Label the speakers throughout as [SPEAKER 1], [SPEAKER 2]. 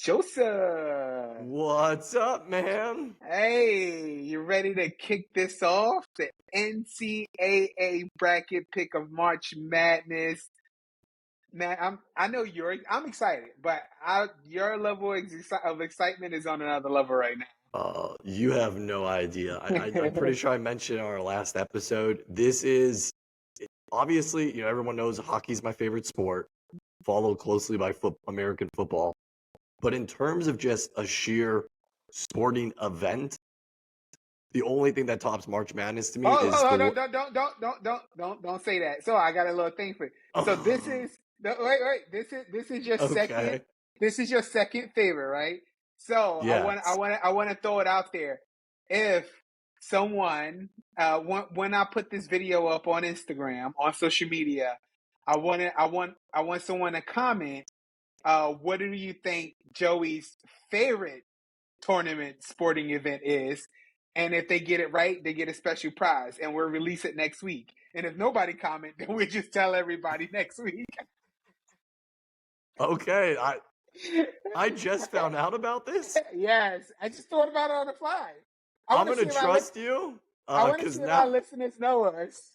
[SPEAKER 1] Joseph.
[SPEAKER 2] What's up, man?
[SPEAKER 1] Hey, you ready to kick this off? The NCAA bracket pick of March Madness. Man, I'm excited, but your level of excitement is on another level right
[SPEAKER 2] You have no idea. I'm
[SPEAKER 1] now.
[SPEAKER 2] pretty sure I mentioned in our last episode. This is obviously, everyone knows hockey's my favorite sport, followed closely by American football. But in terms of just a sheer sporting event, the only thing that tops March Madness to me is
[SPEAKER 1] Oh,
[SPEAKER 2] the.
[SPEAKER 1] don't say that. So I got a little thing for you. So this is wait. This is your second.
[SPEAKER 2] Okay.
[SPEAKER 1] This is your second favorite, right? So
[SPEAKER 2] Yes.
[SPEAKER 1] I want to throw it out there. If someone when I put this video up on Instagram on social media, I want someone to comment. What do you think Joey's favorite tournament sporting event is? And if they get it right, they get a special prize, and we'll release it next week. And if nobody comment, then we just tell everybody next week.
[SPEAKER 2] Okay. I just found out about this.
[SPEAKER 1] Yes, I just thought about it on the fly. I
[SPEAKER 2] I'm
[SPEAKER 1] want to see
[SPEAKER 2] gonna
[SPEAKER 1] if
[SPEAKER 2] trust you,
[SPEAKER 1] I want to
[SPEAKER 2] because
[SPEAKER 1] see if our
[SPEAKER 2] now.
[SPEAKER 1] listeners know us.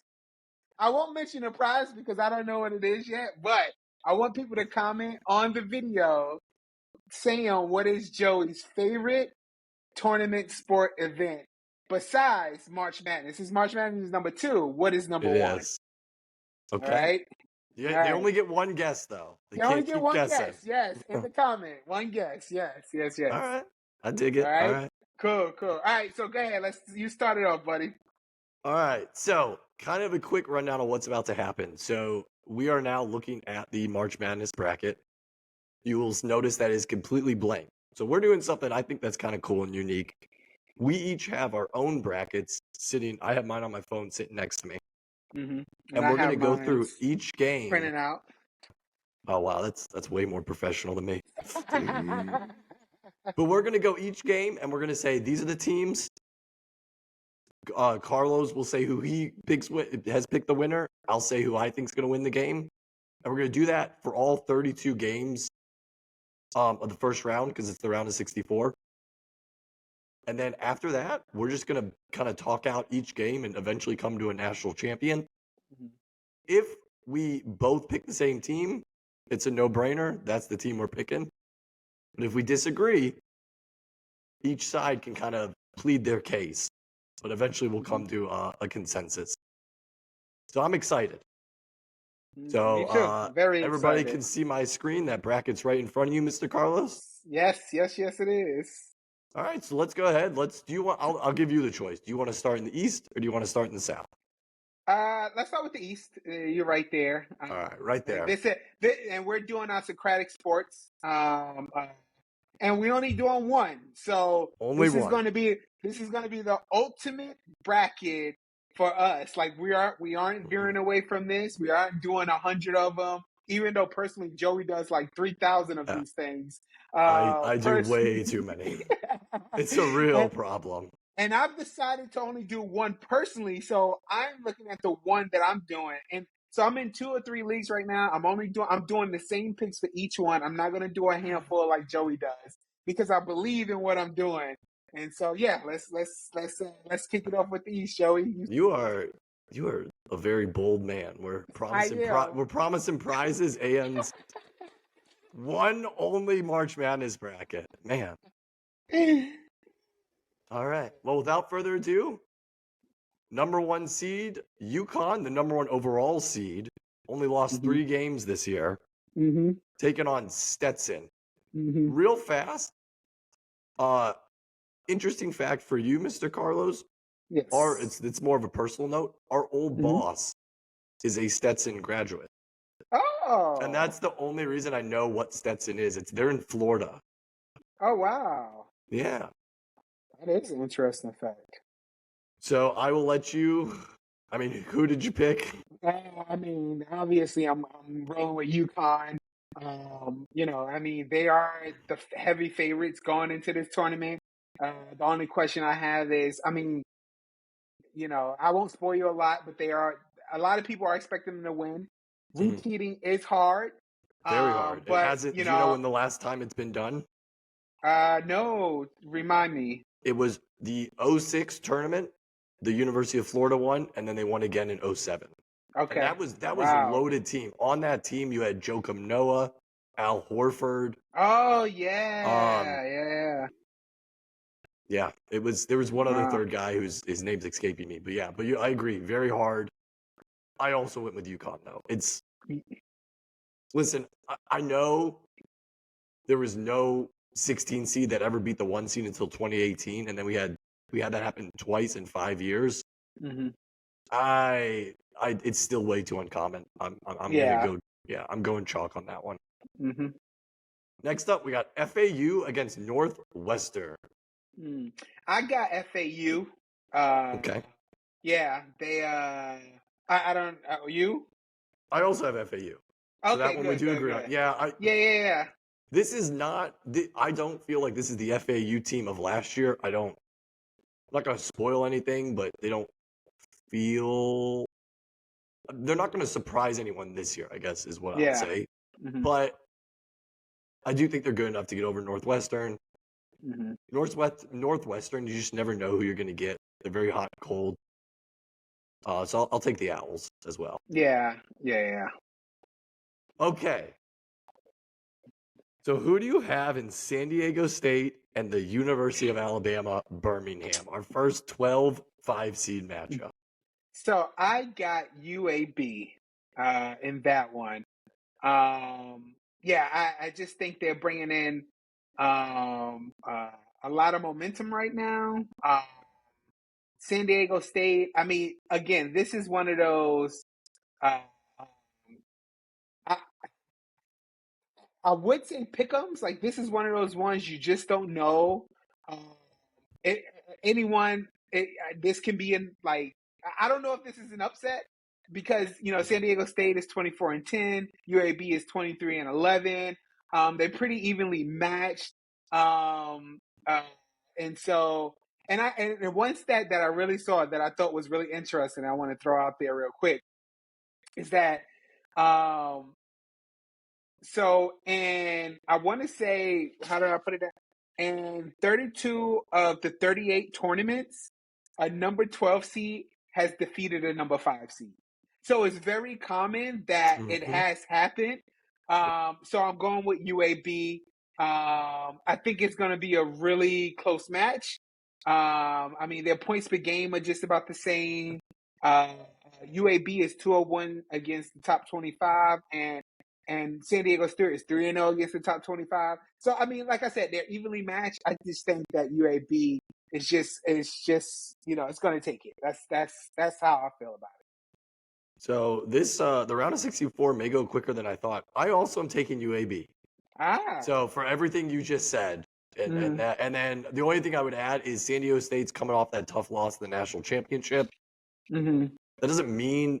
[SPEAKER 1] I won't mention the prize because I don't know what it is yet, but I want people to comment on the video saying what is Joey's favorite tournament sport event besides March Madness. This is March Madness number 2. What is number
[SPEAKER 2] It
[SPEAKER 1] 1?
[SPEAKER 2] is.
[SPEAKER 1] All
[SPEAKER 2] Okay.
[SPEAKER 1] right.
[SPEAKER 2] Yeah,
[SPEAKER 1] All
[SPEAKER 2] they
[SPEAKER 1] right.
[SPEAKER 2] only get one guess though. They
[SPEAKER 1] You only
[SPEAKER 2] can't
[SPEAKER 1] get
[SPEAKER 2] keep
[SPEAKER 1] one
[SPEAKER 2] guessing.
[SPEAKER 1] guess. Yes, in the comment. One guess. Yes.
[SPEAKER 2] All right. I dig
[SPEAKER 1] All
[SPEAKER 2] it. All
[SPEAKER 1] right.
[SPEAKER 2] right.
[SPEAKER 1] Cool. All right. So go ahead. You start it off, buddy.
[SPEAKER 2] All right. So, kind of a quick rundown of what's about to happen. So, we are now looking at the March Madness bracket. You will notice that is completely blank. So, we're doing something I think that's kind of cool and unique. We each have our own brackets sitting. I have mine on my phone sitting next to me.
[SPEAKER 1] Mm-hmm.
[SPEAKER 2] And we're going
[SPEAKER 1] have
[SPEAKER 2] to go
[SPEAKER 1] mine
[SPEAKER 2] through each game.
[SPEAKER 1] printed out.
[SPEAKER 2] Oh, wow. That's way more professional than me. But we're going to go each game and we're going to say, these are the teams. Carlos will say who he has picked the winner. I'll say who I think is going to win the game. And we're going to do that for all 32 games of the first round because it's the round of 64. And then after that, we're just going to kind of talk out each game and eventually come to a national champion.
[SPEAKER 1] Mm-hmm.
[SPEAKER 2] If we both pick the same team, it's a no-brainer. That's the team we're picking. But if we disagree, each side can kind of plead their case. But eventually we'll come to a consensus. So I'm excited. So
[SPEAKER 1] Very
[SPEAKER 2] everybody
[SPEAKER 1] excited.
[SPEAKER 2] can see my screen. That bracket's right in front of you, Mr. Carlos.
[SPEAKER 1] Yes, it is.
[SPEAKER 2] All right, so let's go ahead. I'll give you the choice. Do you want to start in the East or do you want to start in the South?
[SPEAKER 1] Let's start with the East. You're right there.
[SPEAKER 2] All right, right there.
[SPEAKER 1] And we're doing our Socratic sports. And we only doing one. So
[SPEAKER 2] Only
[SPEAKER 1] this is
[SPEAKER 2] one.
[SPEAKER 1] going to be the ultimate bracket for us. Like we aren't veering away from this. We aren't doing 100 of them. Even though personally Joey does like 3,000 of these things.
[SPEAKER 2] I do way too many. It's a real problem.
[SPEAKER 1] And I've decided to only do one personally, so I'm looking at the one that I'm doing. And so I'm in 2 or 3 leagues right now. I'm doing the same picks for each one. I'm not gonna do a handful like Joey does because I believe in what I'm doing. And so yeah, let's kick it off with these, Joey.
[SPEAKER 2] You are a very bold man. We're promising prizes and one only March Madness bracket. Man. All right. Well, without further ado, number 1 seed, UConn, the number 1 overall seed, only lost 3 games this year, taking on Stetson. Real fast. Interesting fact for you, Mr. Carlos.
[SPEAKER 1] Yes.
[SPEAKER 2] It's more of a personal note. Our old boss is a Stetson graduate.
[SPEAKER 1] Oh.
[SPEAKER 2] And that's the only reason I know what Stetson is. They're in Florida.
[SPEAKER 1] Oh, wow.
[SPEAKER 2] Yeah.
[SPEAKER 1] That is an interesting fact.
[SPEAKER 2] So I will let you. I mean, who did you pick?
[SPEAKER 1] Obviously, I'm rolling with UConn. They are the heavy favorites going into this tournament. The only question I have is, I won't spoil you a lot, but a lot of people are expecting them to win. Repeating is hard.
[SPEAKER 2] Very hard.
[SPEAKER 1] But,
[SPEAKER 2] it hasn't. Do you know when the last time it's been done?
[SPEAKER 1] No, remind me.
[SPEAKER 2] It was the '06 tournament, the University of Florida won, and then they won again in '07. And
[SPEAKER 1] Okay.
[SPEAKER 2] that was a
[SPEAKER 1] Wow.
[SPEAKER 2] loaded team. On that team, you had Joakim Noah, Al Horford.
[SPEAKER 1] Oh
[SPEAKER 2] Um,
[SPEAKER 1] yeah, yeah.
[SPEAKER 2] yeah, there was one other
[SPEAKER 1] Wow.
[SPEAKER 2] third guy whose his name's escaping me, but yeah, I agree, very hard. I also went with UConn though. Listen, I know there was no 16 seed that ever beat the 1 seed until 2018, and then we had that happen twice in 5 years.
[SPEAKER 1] Hmm.
[SPEAKER 2] It's still way too uncommon. I'm gonna
[SPEAKER 1] Yeah.
[SPEAKER 2] go. Yeah, I'm going chalk on that one.
[SPEAKER 1] Hmm.
[SPEAKER 2] Next up, we got FAU against Northwestern.
[SPEAKER 1] I got FAU. Uh,
[SPEAKER 2] Okay.
[SPEAKER 1] yeah, they. I don't. You?
[SPEAKER 2] I also have FAU, so that
[SPEAKER 1] Okay,
[SPEAKER 2] one we
[SPEAKER 1] good,
[SPEAKER 2] do
[SPEAKER 1] good,
[SPEAKER 2] agree on.
[SPEAKER 1] good.
[SPEAKER 2] Yeah,
[SPEAKER 1] Yeah, yeah, yeah.
[SPEAKER 2] this is not. I don't feel like this is the FAU team of last year. I'm not gonna spoil anything, but they don't feel. They're not gonna surprise anyone this year, I guess, is what I'll
[SPEAKER 1] Yeah.
[SPEAKER 2] say.
[SPEAKER 1] Hmm.
[SPEAKER 2] But I do think they're good enough to get over Northwestern.
[SPEAKER 1] Hmm.
[SPEAKER 2] Northwestern, you just never know who you're gonna get. They're very hot and cold. So I'll take the Owls as well.
[SPEAKER 1] Yeah, yeah, yeah.
[SPEAKER 2] Okay. So who do you have in San Diego State and the University of Alabama, Birmingham? Our first 12 5 seed matchup.
[SPEAKER 1] So I got UAB in that one. Yeah, I just think they're bringing in a lot of momentum right now. San Diego State. I mean, again, this is one of those. Uh, I, I would say pick'ems. Like this is one of those ones you just don't know. Um, it, anyone. This can be in like I don't know if this is an upset because San Diego State is 24-10, UAB is 23-11. They're pretty evenly matched. Um, uh, and so and one stat that I really saw that I thought was really interesting, I want to throw out there real quick is that um, and I want to say, how do I put it? In 32 of the 38 tournaments, a number 12 seed has defeated a number 5 seed. So it's very common that it
[SPEAKER 2] Mm-hmm.
[SPEAKER 1] has happened. So I'm going with UAB. I think it's going to be a really close match. I mean, their points per game are just about the same. UAB is 201 against the top 25, and San Diego State is 3-0 against the top 25. So I mean, like I said, they're evenly matched. I just think that UAB is just it's going to take it. That's how I feel about it.
[SPEAKER 2] So this the round of 64 may go quicker than I thought. I also am taking UAB.
[SPEAKER 1] Ah.
[SPEAKER 2] So for everything you just said,
[SPEAKER 1] Mm-hmm.
[SPEAKER 2] and then the only thing I would add is San Diego State's coming off that tough loss in the national championship.
[SPEAKER 1] Mm-hmm.
[SPEAKER 2] That doesn't mean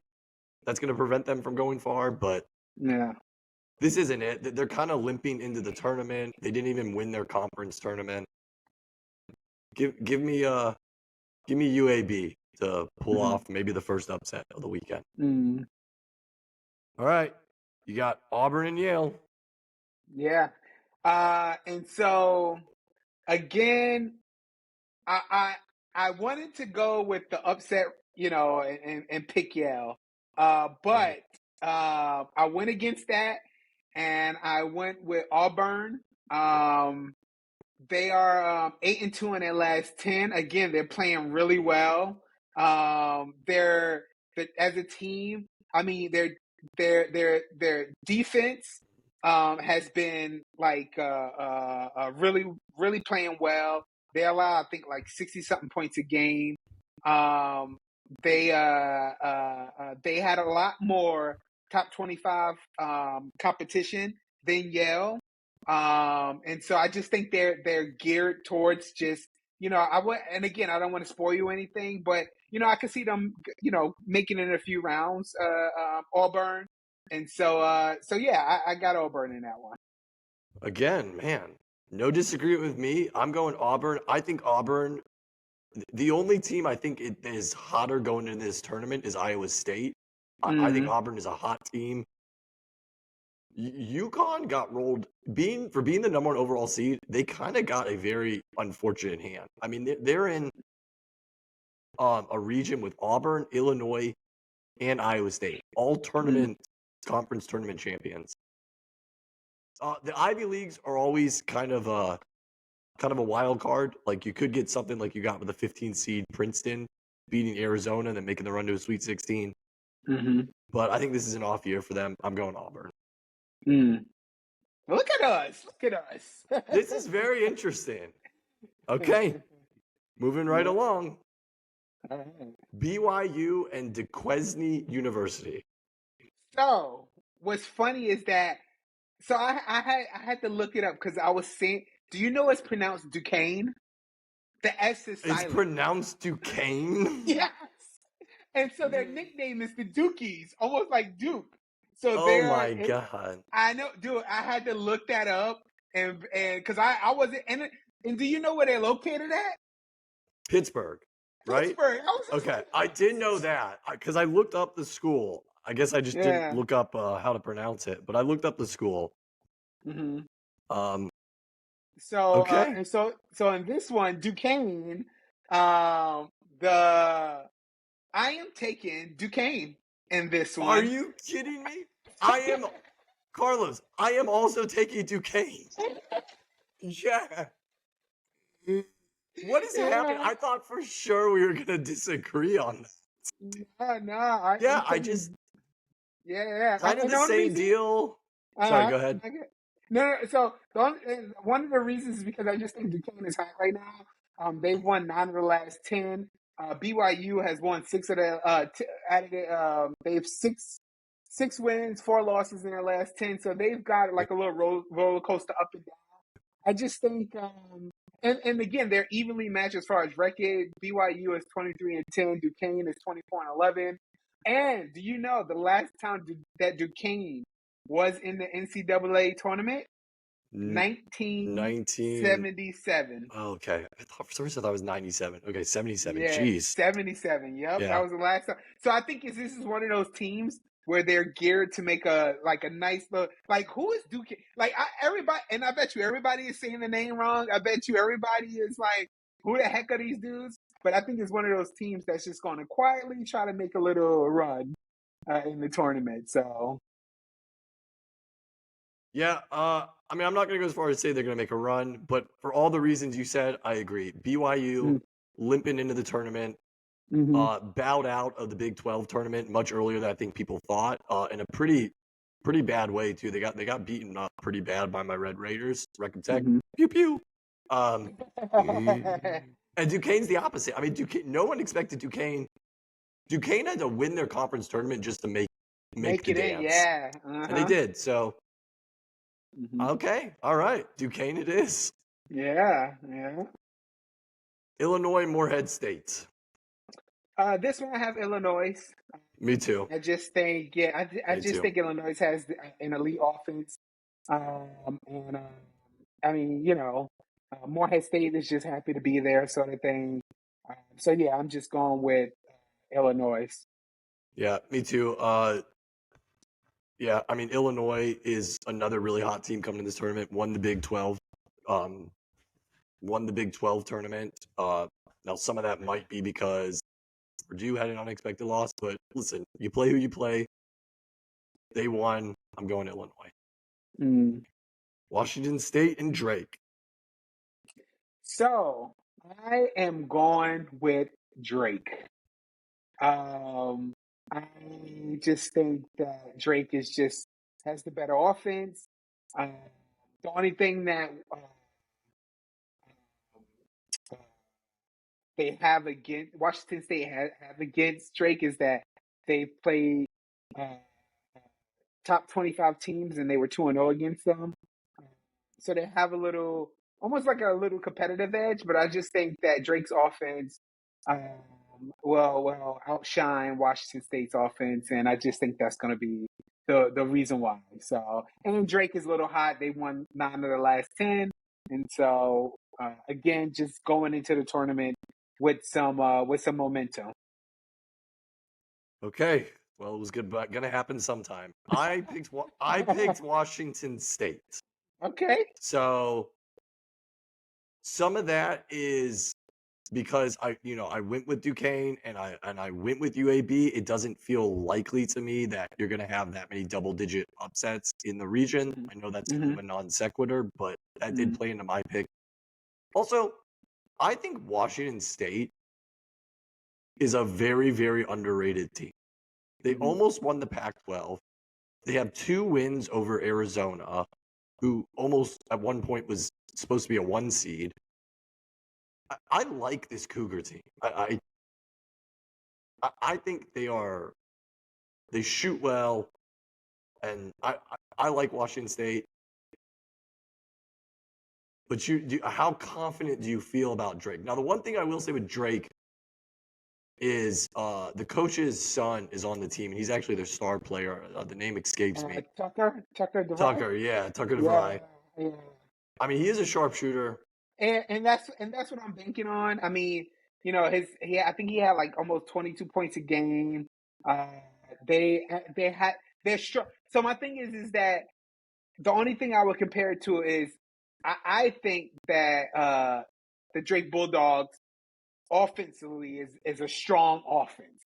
[SPEAKER 2] that's going to prevent them from going far, but
[SPEAKER 1] Yeah.
[SPEAKER 2] this isn't it. They're kind of limping into the tournament. They didn't even win their conference tournament. Give me UAB to pull
[SPEAKER 1] Mm-hmm.
[SPEAKER 2] off maybe the first upset of the weekend.
[SPEAKER 1] Mm-hmm.
[SPEAKER 2] All right, you got Auburn and Yale.
[SPEAKER 1] Yeah. And so again, I I I wanted to go with the upset, and pick Yale.
[SPEAKER 2] Mhm.
[SPEAKER 1] But I went against that and I went with Auburn. They are 8-2 in their last 10. Again, they're playing really well. They're as a team. I mean, their defense has been like really really playing well. They allow I think like 60 something points a game. Um, they had a lot more top 25 competition than Yale. And so I just think they're geared towards just I would, and again I don't want to spoil you anything, but I can see them making it in a few rounds. Auburn, and so yeah, I got Auburn in that one.
[SPEAKER 2] Again, man, no disagreement with me. I'm going Auburn. I think Auburn. The only team I think it is hotter going into this tournament is Iowa State. I think
[SPEAKER 1] Mm-hmm.
[SPEAKER 2] Auburn is a hot team. UConn got rolled. For being the number one overall seed, they kind of got a very unfortunate hand. I mean, they're in a region with Auburn, Illinois, and Iowa State, all conference tournament champions. The Ivy Leagues are always kind of a wild card. Like you could get something like you got with the 15 seed Princeton beating Arizona and then making the run to a Sweet 16. But I think this is an off year for them. I'm going Auburn.
[SPEAKER 1] Look at us. Look at us.
[SPEAKER 2] This is very interesting. Okay. Moving right along. BYU and Duquesne University.
[SPEAKER 1] So what's funny is that I had to look it up because I was saying, do you know it's pronounced Duquesne? The S is silent.
[SPEAKER 2] It's pronounced Duquesne?
[SPEAKER 1] Yes. And so their nickname is the Dukies, almost like Duke. So
[SPEAKER 2] oh my God.
[SPEAKER 1] I know, dude, I had to look that up and because I wasn't and do you know where they're located at?
[SPEAKER 2] Pittsburgh, right?
[SPEAKER 1] Pittsburgh.
[SPEAKER 2] Okay, I did know that because I looked up the school. I guess I just didn't look up how to pronounce it, but I looked up the school.
[SPEAKER 1] So
[SPEAKER 2] okay.
[SPEAKER 1] And so in this one, Duquesne, I am taking Duquesne in this one.
[SPEAKER 2] Are you kidding me? Carlos, I am also taking Duquesne. Yeah. What is happening? I thought for sure we were going to disagree on
[SPEAKER 1] that. No.
[SPEAKER 2] Kind of the same deal. Sorry, go ahead.
[SPEAKER 1] No. So one of the reasons is because I just think Duquesne is hot right now. They've won 9 of the last 10. BYU has won 6 of the they have six wins, 4 losses in their last 10. So they've got like a little roller coaster up and down. I just think, and again, they're evenly matched as far as record. BYU is 23-10. Duquesne is 24-11. And do you know the last time that Duquesne was in the NCAA tournament? 1977.
[SPEAKER 2] Oh, okay. For some reason I thought it was 97. Okay, 77.
[SPEAKER 1] Yeah,
[SPEAKER 2] Jeez.
[SPEAKER 1] 77. Yep, that was the last time. So I think this is one of those teams where they're geared to make a nice look. Like, who is Duquesne? Like, everybody, and I bet you everybody is saying the name wrong. I bet you everybody is like, who the heck are these dudes? But I think it's one of those teams that's just going to quietly try to make a little run in the tournament. So.
[SPEAKER 2] Yeah, I mean, I'm not going to go as far as say they're going to make a run, but for all the reasons you said, I agree. BYU limping into the tournament, bowed out of the Big 12 tournament much earlier than I think people thought, in a pretty bad way too. They got beaten up pretty bad by my Red Raiders. Record Tech, pew pew. And Duquesne's the opposite. I mean, no one expected Duquesne. Duquesne had to win their conference tournament just to make the dance.
[SPEAKER 1] Yeah,
[SPEAKER 2] and they did. So. Okay, all right. Duquesne it is.
[SPEAKER 1] Yeah.
[SPEAKER 2] Illinois, Morehead State.
[SPEAKER 1] This one I have Illinois.
[SPEAKER 2] Me too.
[SPEAKER 1] I just think, I just think Illinois has an elite offense. I mean, Morehead State is just happy to be there, sort of thing. So yeah, I'm just going with Illinois.
[SPEAKER 2] Yeah, me too. Yeah, I mean, Illinois is another really hot team coming to this tournament. Won the Big 12 tournament. Now, some of that might be because Purdue had an unexpected loss, but listen, you play who you play. They won. I'm going Illinois. Washington State and Drake.
[SPEAKER 1] So, I am going with Drake. I just think that Drake has the better offense. The only thing that they have against Washington State have against Drake is that they played top 25 teams and they were 2-0 against them. So they have almost like a little competitive edge. But I just think that Drake's offense will outshine Washington State's offense, and I just think that's going to be the reason why. So, and Drake is a little hot. They won 9 of the last 10, and so again, just going into the tournament with some momentum.
[SPEAKER 2] Okay, Well, it was good, but gonna happen sometime. I picked Washington State.
[SPEAKER 1] Okay.
[SPEAKER 2] So some of that is because I went with Duquesne and I went with UAB. It doesn't feel likely to me that you're gonna have that many double-digit upsets in the region. I know that's kind of a non sequitur, but that did play into my pick. Also, I think Washington State is a very, very underrated team. They almost won the Pac-12. They have 2 wins over Arizona, who almost at one point was supposed to be a 1 seed. I like this Cougar team. I think they shoot well, and I like Washington State. But how confident do you feel about Drake? Now, the one thing I will say with Drake is the coach's son is on the team, and he's actually their star player. The name escapes me.
[SPEAKER 1] Tucker DeVry?
[SPEAKER 2] Tucker
[SPEAKER 1] Yeah,
[SPEAKER 2] DeVry.
[SPEAKER 1] yeah.
[SPEAKER 2] I mean, he is a sharpshooter.
[SPEAKER 1] And that's what I'm banking on. I mean, I think he had like almost 22 points a game. They're strong. So my thing is that the only thing I would compare it to is I think that the Drake Bulldogs offensively is a strong offense.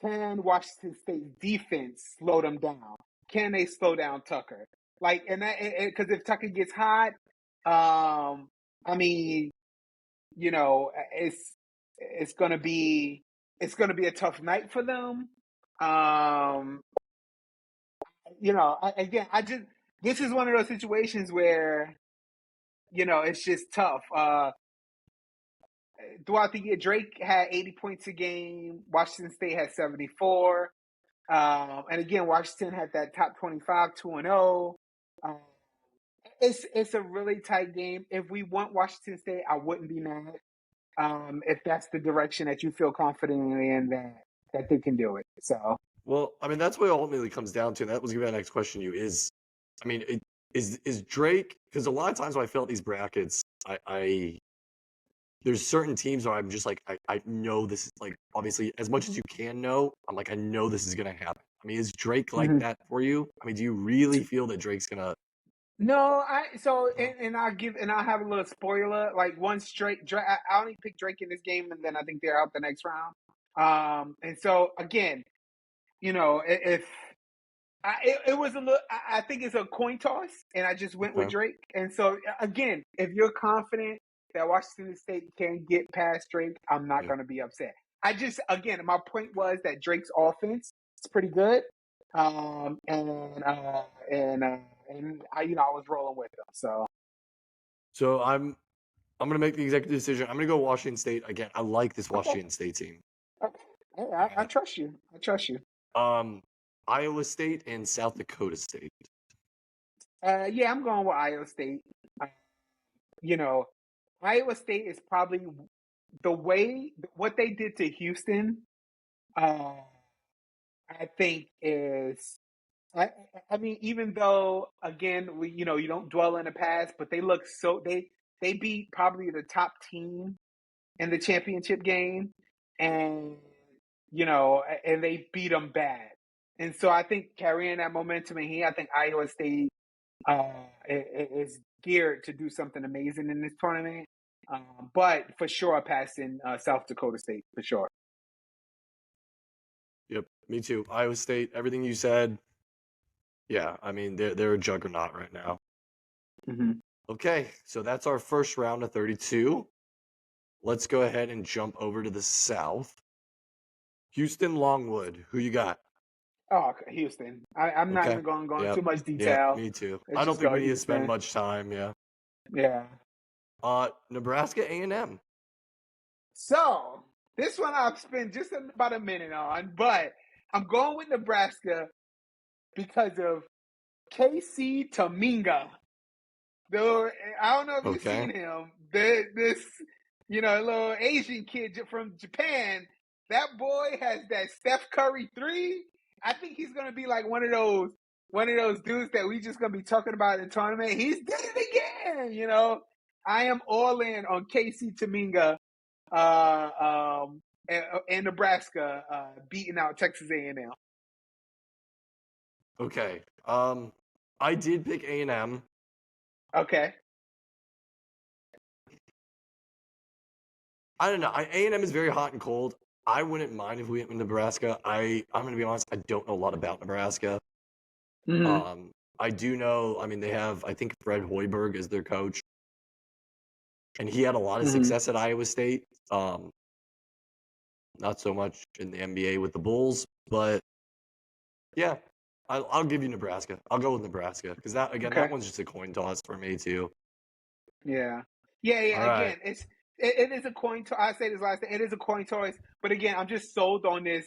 [SPEAKER 1] Can Washington State's defense slow them down? Can they slow down Tucker? Like, and that because if Tucker gets hot, I mean, it's gonna be a tough night for them. This is one of those situations where it's just tough. Throughout the year, Drake had 80 points a game. Washington State had 74. And again, Washington had that top 25, 2-0. It's a really tight game. If we want Washington State, I wouldn't be mad. If that's the direction that you feel confident in, that they can do it. So,
[SPEAKER 2] well, I mean, that's what it ultimately comes down to. And that was gonna be my next question to you is Drake, because a lot of times when I fill out these brackets, I there's certain teams where I'm just like, I know this is like, obviously, as much as you can know, I'm like, I know this is gonna happen. I mean, is Drake like that for you? I mean, do you really feel that Drake's gonna?
[SPEAKER 1] No, I'll have a little spoiler. Like once Drake, I only picked Drake in this game, and then I think they're out the next round. And so again, if it was a little, I think it's a coin toss, and I just went with Drake. And so again, if you're confident that Washington State can get past Drake, I'm not going to be upset. Again, my point was that Drake's offense is pretty good, and I was rolling with them.
[SPEAKER 2] So I'm gonna make the executive decision. I'm gonna go Washington State again. I like this Washington State team.
[SPEAKER 1] Okay. I trust you.
[SPEAKER 2] Iowa State and South Dakota State.
[SPEAKER 1] Yeah, I'm going with Iowa State. Iowa State is probably what they did to Houston. I think is. I mean, even though again you don't dwell in the past, but they look they beat probably the top team in the championship game, and and they beat them bad. And so I think carrying that momentum in here, I think Iowa State is geared to do something amazing in this tournament. But for sure, passing South Dakota State for sure.
[SPEAKER 2] Yep, me too. Iowa State. Everything you said. Yeah, I mean they're a juggernaut right now. Okay, so that's our first round of 32. Let's go ahead and jump over to the South. Houston Longwood. Who you got?
[SPEAKER 1] Oh, Houston. I'm not even going to go into too much detail.
[SPEAKER 2] Yeah, me too. I don't think we need to spend much time. Yeah.
[SPEAKER 1] Yeah.
[SPEAKER 2] Nebraska A&M.
[SPEAKER 1] So this one I've spent just about a minute on, but I'm going with Nebraska because of Casey Tominga. Though I don't know if you've seen him. This little Asian kid from Japan. That boy has that Steph Curry 3. I think he's gonna be like one of those dudes that we just gonna be talking about in the tournament. He's did it again. I am all in on Casey Tominga, and Nebraska beating out Texas A&M.
[SPEAKER 2] Okay. I did pick A&M.
[SPEAKER 1] Okay.
[SPEAKER 2] I don't know. A&M is very hot and cold. I wouldn't mind if we went with Nebraska. I'm going to be honest. I don't know a lot about Nebraska.
[SPEAKER 1] Mm-hmm.
[SPEAKER 2] I do know. I mean, they have. I think Fred Hoiberg is their coach, and he had a lot of
[SPEAKER 1] Mm-hmm.
[SPEAKER 2] success at Iowa State. Not so much in the NBA with the Bulls, but yeah, I'll give you Nebraska. I'll go with Nebraska because that
[SPEAKER 1] Okay.
[SPEAKER 2] one's just a coin toss for me too.
[SPEAKER 1] Yeah. Yeah,
[SPEAKER 2] All
[SPEAKER 1] yeah.
[SPEAKER 2] right.
[SPEAKER 1] Again, it is a coin toss. I say this last thing. It is a coin toss. But again, I'm just sold on this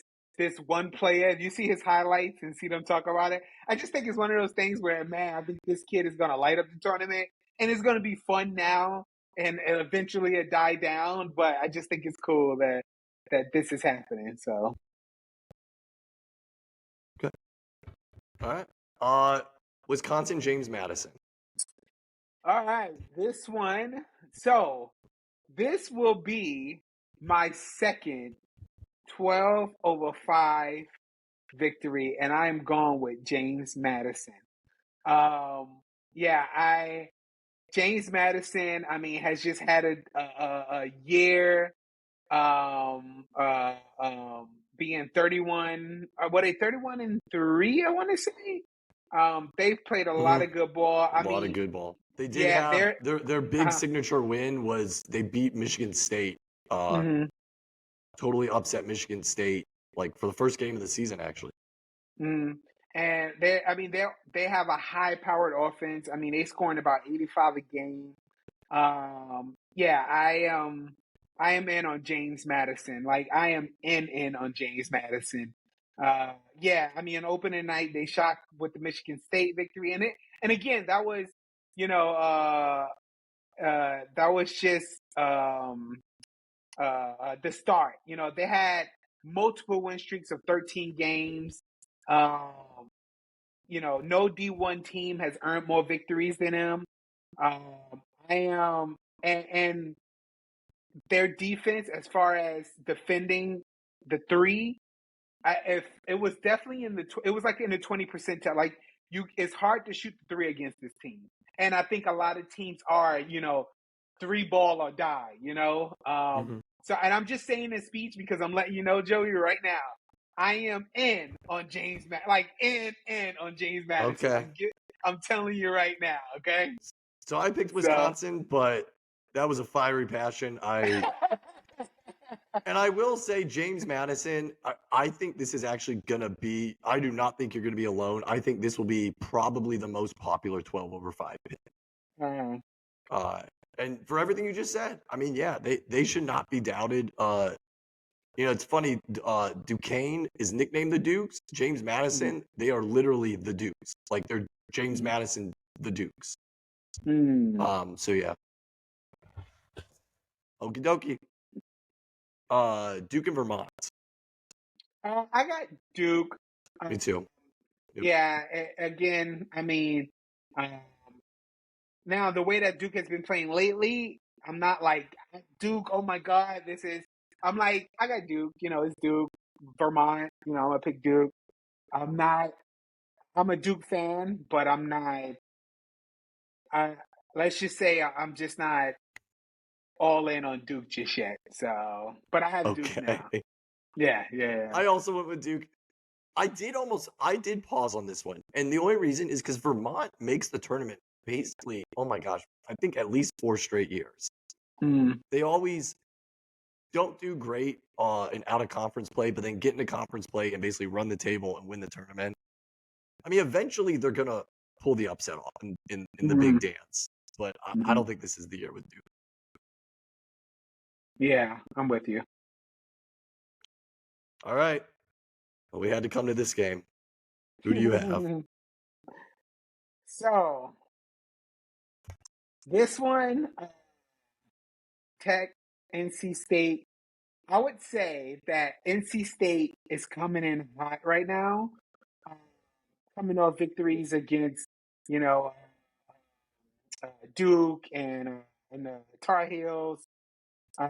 [SPEAKER 1] one player. If you see his highlights and see them talk about it, I just think it's one of those things where, man, I think this kid is gonna light up the tournament and it's gonna be fun now and eventually it die down. But I just think it's cool that this is happening. So
[SPEAKER 2] Okay. All right. Wisconsin James Madison.
[SPEAKER 1] all right, this one. So this will be my second 12/5 victory, and I am going with James Madison. Um, yeah, I James Madison. I mean, has just had a year. Being 31. What they 31-3? I want to say. They've played a lot
[SPEAKER 2] Mm-hmm.
[SPEAKER 1] of good ball. I
[SPEAKER 2] A lot of
[SPEAKER 1] mean,
[SPEAKER 2] good ball. They did
[SPEAKER 1] yeah,
[SPEAKER 2] have
[SPEAKER 1] they're.
[SPEAKER 2] their big
[SPEAKER 1] Uh,
[SPEAKER 2] signature win was they beat Michigan State.
[SPEAKER 1] mm-hmm,
[SPEAKER 2] Totally upset Michigan State like for the first game of the season actually.
[SPEAKER 1] mm. And I mean, they have a high powered offense. I mean, they scoring about 85 a game. Yeah, I am in on James Madison. Like I am in on James Madison. Yeah, I mean, opening night they shot with the Michigan State victory, and again that was, you know, that was just the start. You know, they had multiple win streaks of 13 games. Um, you know, no D1 team has earned more victories than them. I am, and their defense, as far as defending the three, if it was definitely it was like in the 20 percentile. Like it's hard to shoot the three against this team, and I think a lot of teams are, you know, three ball or die. You know,
[SPEAKER 2] Mm-hmm.
[SPEAKER 1] so and I'm just saying this speech because I'm letting you know, Joey, right now. I am in on James, like in on James Madison.
[SPEAKER 2] Okay.
[SPEAKER 1] I'm telling you right now, okay?
[SPEAKER 2] So I picked
[SPEAKER 1] So
[SPEAKER 2] Wisconsin, but that was a fiery passion. I will say James Madison, I think this is actually gonna be I do not think you're gonna be alone. I think this will be probably the most popular 12/5 pick.
[SPEAKER 1] uh,
[SPEAKER 2] Uh and for everything you just said, I mean, yeah, they should not be doubted. You know, it's funny, Duquesne is nicknamed the Dukes. James
[SPEAKER 1] mm,
[SPEAKER 2] Madison, they are literally the Dukes. Like they're James Madison the Dukes.
[SPEAKER 1] mm.
[SPEAKER 2] So yeah. Okie dokie. Duke and Vermont.
[SPEAKER 1] I got Duke.
[SPEAKER 2] Me too. Yep.
[SPEAKER 1] Yeah, again, I mean, um, now the way that Duke has been playing lately, I'm not like Duke. Oh my God, this is. I'm like, I got Duke. You know, it's Duke, Vermont. You know, I'm gonna pick Duke. I'm not. I'm a Duke fan, but I'm not. I let's just say I'm just not all in on Duke just yet. So, but I have Duke now.
[SPEAKER 2] Okay.
[SPEAKER 1] Yeah, yeah.
[SPEAKER 2] I also went with Duke. I did pause on this one. And the only reason is because Vermont makes the tournament basically, oh my gosh, I think at least 4 straight years.
[SPEAKER 1] Mm,
[SPEAKER 2] They always don't do great in out of conference play, but then get into conference play and basically run the table and win the tournament. I mean, eventually they're gonna pull the upset off in the big
[SPEAKER 1] mm,
[SPEAKER 2] dance. But I
[SPEAKER 1] mm.
[SPEAKER 2] don't think this is the year with Duke.
[SPEAKER 1] Yeah, I'm with you.
[SPEAKER 2] All right. Well, we had to come to this game. Who do you have?
[SPEAKER 1] So this one, Tech, NC State. I would say that NC State is coming in hot right now, uh, coming off victories against, you know, Duke and the Tar Heels, uh,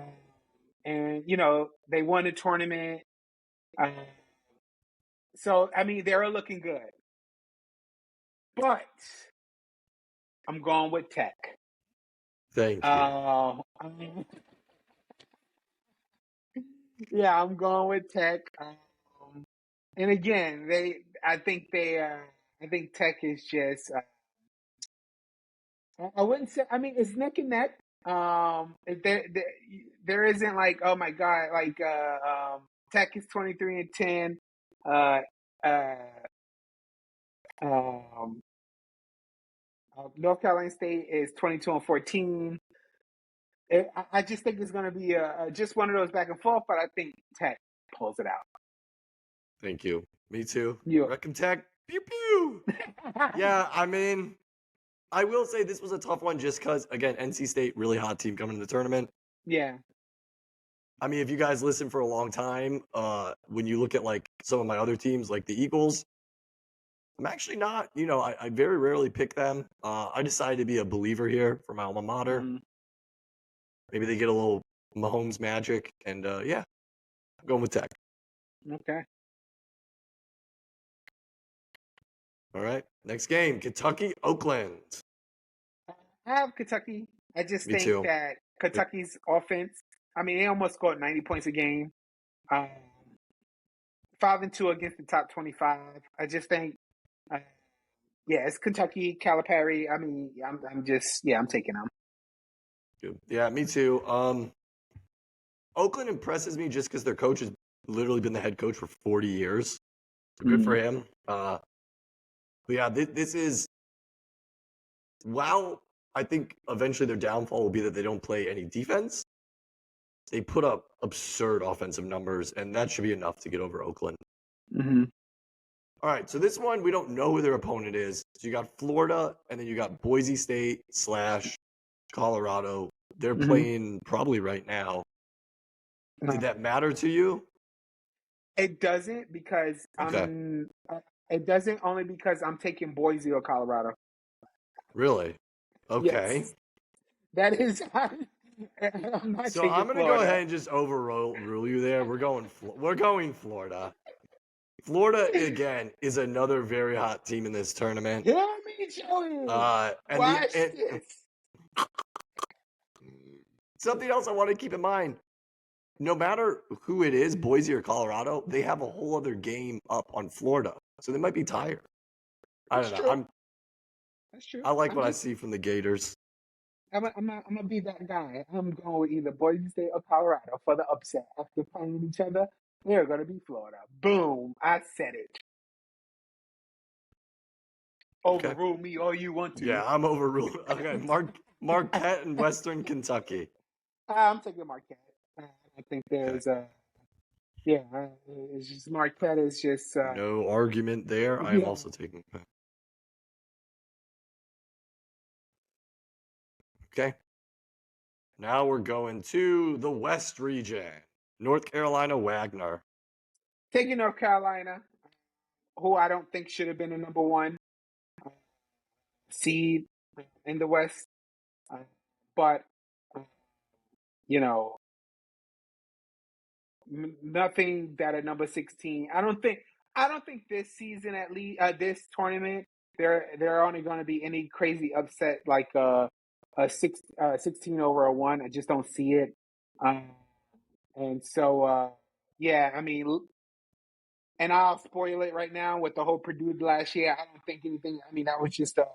[SPEAKER 1] and you know they won the tournament. Uh, so I mean they're looking good. but I'm going with Tech.
[SPEAKER 2] Thank you.
[SPEAKER 1] Yeah, I'm going with Tech. And again, I think Tech is just. I wouldn't say. I mean, it's neck and neck. There isn't like, oh my god, like Tech is 23-10. Uh, uh, um, North Carolina State is 22-14. I just think it's going to be just one of those back and forth, but I think Tech pulls it out.
[SPEAKER 2] Thank you. Me too.
[SPEAKER 1] You.
[SPEAKER 2] Recon Tech. Pew pew. Yeah, I mean, I will say this was a tough one just because, again, NC State, really hot team coming to the tournament.
[SPEAKER 1] Yeah.
[SPEAKER 2] I mean, if you guys listen for a long time, when you look at like some of my other teams, like the Eagles, I'm actually not, I very rarely pick them. I decided to be a believer here for my alma mater.
[SPEAKER 1] Mm-hmm.
[SPEAKER 2] Maybe they get a little Mahomes magic, and yeah, I'm going with Tech.
[SPEAKER 1] Okay.
[SPEAKER 2] All right, next game, Kentucky, Oakland.
[SPEAKER 1] I have Kentucky. I just
[SPEAKER 2] Me
[SPEAKER 1] think
[SPEAKER 2] too.
[SPEAKER 1] that Kentucky's offense. I mean, they almost scored 90 points a game. 5-2 against the top 25. I just think, yeah, it's Kentucky, Calipari. I mean, I'm taking them.
[SPEAKER 2] Good. Yeah, me too. Oakland impresses me just because their coach has literally been the head coach for 40 years. So good for him. But yeah, this is, while I think eventually their downfall will be that they don't play any defense, they put up absurd offensive numbers, and that should be enough to get over Oakland.
[SPEAKER 1] Mm-hmm.
[SPEAKER 2] All right, so this one, we don't know who their opponent is. So you got Florida, and then you got Boise State / Colorado. They're playing probably right now. Did that matter to you?
[SPEAKER 1] It doesn't because
[SPEAKER 2] Okay.
[SPEAKER 1] it doesn't only because I'm taking Boise or Colorado.
[SPEAKER 2] Really? Okay.
[SPEAKER 1] Yes, that is. I'm not
[SPEAKER 2] So
[SPEAKER 1] taking
[SPEAKER 2] I'm gonna go
[SPEAKER 1] Florida.
[SPEAKER 2] ahead and just rule you there. We're going Florida. Florida again is another very hot team in this tournament.
[SPEAKER 1] Hear me, Joey. Watch this.
[SPEAKER 2] Something else I want to keep in mind. No matter who it is, Boise or Colorado, they have a whole other game up on Florida. So they might be tired. I don't know.
[SPEAKER 1] That's true.
[SPEAKER 2] I like what I see from the Gators.
[SPEAKER 1] I'm gonna be that guy. I'm going with either Boise State or Colorado for the upset. After playing each other, they're gonna be Florida. Boom! I said it.
[SPEAKER 2] Okay.
[SPEAKER 1] Overrule me all you want to.
[SPEAKER 2] Yeah, I'm overruled. Okay, Marquette and Western Kentucky.
[SPEAKER 1] I'm taking Marquette. I think there's it's just Marquette is just
[SPEAKER 2] no argument there. I am also taking. Okay. Now we're going to the West region. North Carolina, Wagner.
[SPEAKER 1] Taking North Carolina, who I don't think should have been the number one seed in the West, but nothing that at number 16. I don't think this season, at least this tournament, there are only going to be any crazy upset like a 16 over a 1. I just don't see it. And so yeah, I mean, and I'll spoil it right now with the whole Purdue last year. I don't think anything. I mean, that was just a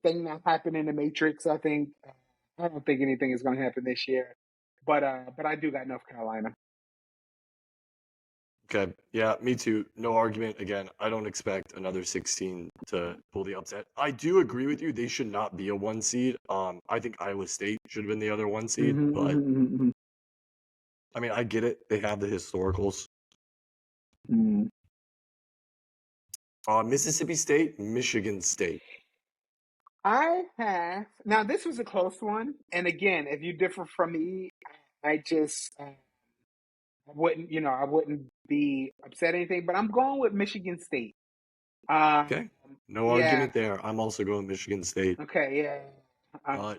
[SPEAKER 1] thing that happened in the Matrix. I think I don't think anything is going to happen this year. But I do got North Carolina.
[SPEAKER 2] Okay. Yeah, me too. No argument. Again, I don't expect another 16 to pull the upset. I do agree with you. They should not be a 1 seed. I think Iowa State should have been the other 1 seed, but I mean, I get it. They have the historicals. Mississippi State, Michigan State.
[SPEAKER 1] I have now. This was a close one, and again, if you differ from me, I just I wouldn't be upset or anything. But I'm going with Michigan State.
[SPEAKER 2] Okay, no argument there. I'm also going Michigan State.
[SPEAKER 1] Okay, yeah.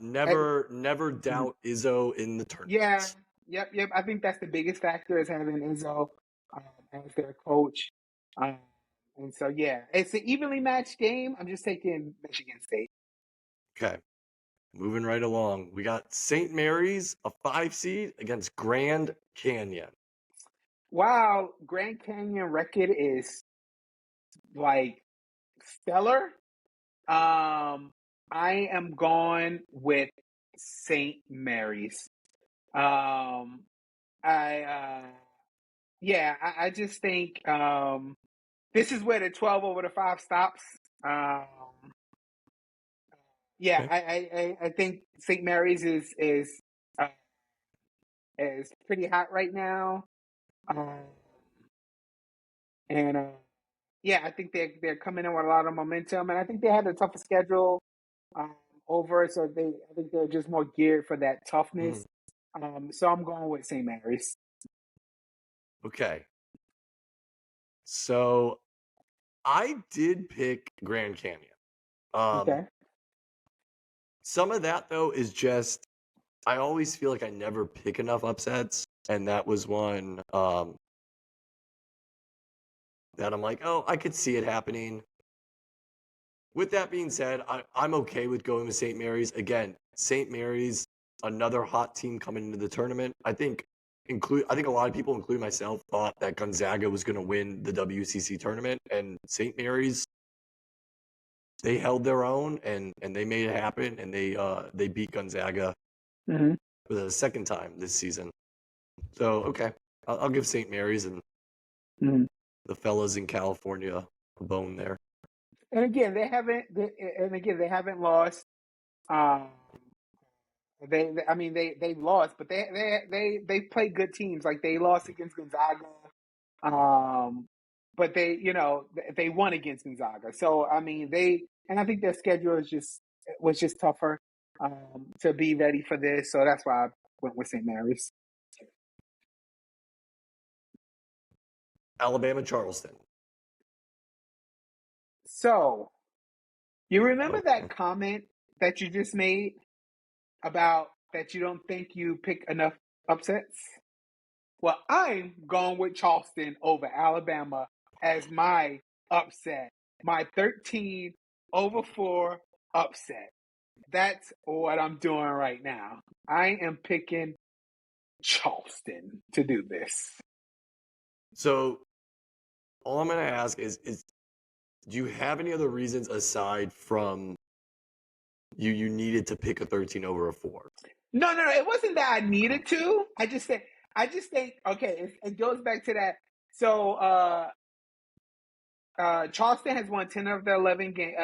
[SPEAKER 2] Never doubt Izzo in the tournament.
[SPEAKER 1] Yeah, yep. I think that's the biggest factor is having Izzo as their coach. And so, yeah, it's an evenly matched game. I'm just taking Michigan State.
[SPEAKER 2] Okay. Moving right along. We got St. Mary's, a 5 seed, against Grand Canyon.
[SPEAKER 1] Wow, Grand Canyon record is like stellar. I am going with St. Mary's. Um, I just think this is where the 12 over the 5 stops. Um, yeah,
[SPEAKER 2] Okay.
[SPEAKER 1] I think St. Mary's uh, is pretty hot right now. Um, and yeah, I think they're coming in with a lot of momentum, and I think they had a tougher schedule um, over, so I think they're just more geared for that
[SPEAKER 2] Mm,
[SPEAKER 1] toughness. So I'm going with St. Mary's.
[SPEAKER 2] okay. So I did pick Grand Canyon. Um,
[SPEAKER 1] Okay.
[SPEAKER 2] some of that though is just I always feel like I never pick enough upsets, and that was one that I'm like, oh, I could see it happening. With that being said, I'm okay with going with St. Mary's. Again, St. Mary's, another hot team coming into the tournament. I think a lot of people, including myself, thought that Gonzaga was going to win the WCC tournament, and St. Mary's, they held their own and they made it happen, and they beat Gonzaga
[SPEAKER 1] Hmm.
[SPEAKER 2] for the second time this season. So okay, I'll give St. Mary's and
[SPEAKER 1] Hmm.
[SPEAKER 2] the fellas in California a bone there.
[SPEAKER 1] And again, they haven't lost. Um, I mean, they lost, but they played good teams. Like they lost against Gonzaga, um, but they won against Gonzaga. So I mean, and I think their schedule was just tougher to be ready for this. So that's why I went with St. Mary's.
[SPEAKER 2] Alabama Charleston.
[SPEAKER 1] So you remember that
[SPEAKER 2] Okay.
[SPEAKER 1] comment that you just made about that you don't think you pick enough upsets? Well, I'm going with Charleston over Alabama as my upset, my 13 over 4 upset. That's what I'm doing right now. I am picking Charleston to do this.
[SPEAKER 2] So all I'm gonna ask is do you have any other reasons aside from you needed to pick a 13 over a 4?
[SPEAKER 1] No, no, no. It wasn't that I
[SPEAKER 2] Okay.
[SPEAKER 1] needed to. I just think, okay, it goes back to that. So, Charleston has won 10 of their 11 game.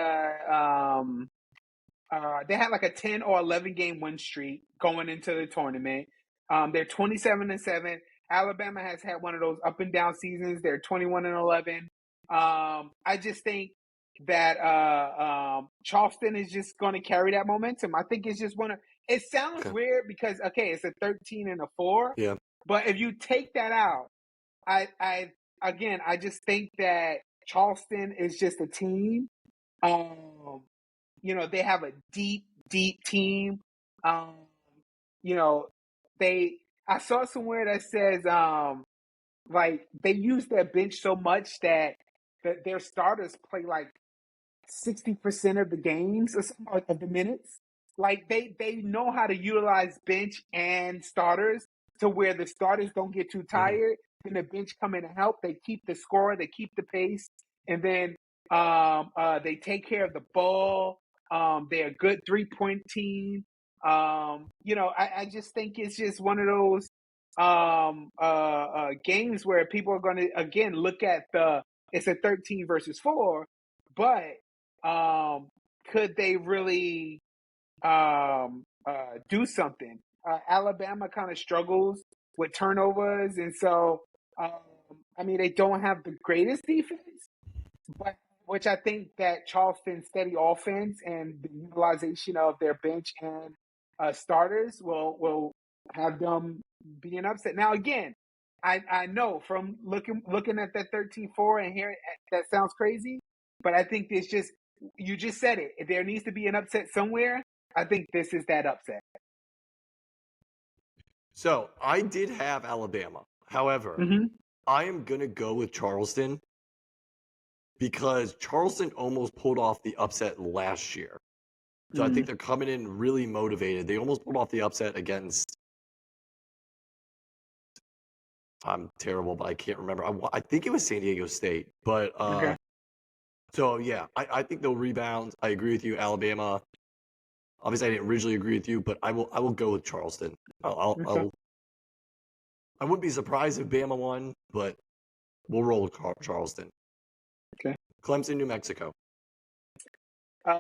[SPEAKER 1] They had like a 10 or 11 game win streak going into the tournament. They're 27-7. Alabama has had one of those up and down seasons. They're 21-11. I just think that Charleston is just going to carry that momentum. I think it's just one of. It sounds
[SPEAKER 2] Okay.
[SPEAKER 1] weird because okay, it's a 13 and a 4,
[SPEAKER 2] Yeah.
[SPEAKER 1] but if you take that out, I again, I just think that Charleston is just a team. Um, they have a deep, deep team. Um, you know, they. I saw somewhere that says like they use their bench so much that their starters play like 60% of the games or of the minutes. Like they know how to utilize bench and starters to where the starters don't get too
[SPEAKER 2] Hmm.
[SPEAKER 1] tired. Then the bench come in and help. They keep the score, they keep the pace, and then they take care of the ball. They're a good 3-point team. I just think it's just one of those games where people are going to again look at it's a 13 versus 4, but could they really do something? Alabama kind of struggles with turnovers, and so um, I mean they don't have the greatest defense, but which I think that Charleston's steady offense and the utilization of their bench and starters will have them be an upset. Now again, I know from looking at that 13-4 and hearing that sounds crazy, but I think there's just you just said it. If there needs to be an upset somewhere, I think this is that upset.
[SPEAKER 2] So I did have Alabama. However,
[SPEAKER 1] Hmm.
[SPEAKER 2] I am gonna go with Charleston because Charleston almost pulled off the upset last year. So I think they're coming in really motivated. They almost pulled off the upset against. I'm terrible, but I can't remember. I think it was San Diego State. But
[SPEAKER 1] Okay.
[SPEAKER 2] so yeah, I think they'll rebound. I agree with you, Alabama. Obviously, I didn't originally agree with you, but I will go with Charleston.
[SPEAKER 1] Okay.
[SPEAKER 2] I wouldn't be surprised if Bama won, but we'll roll with Charleston.
[SPEAKER 1] Okay.
[SPEAKER 2] Clemson, New Mexico.
[SPEAKER 1] Uh,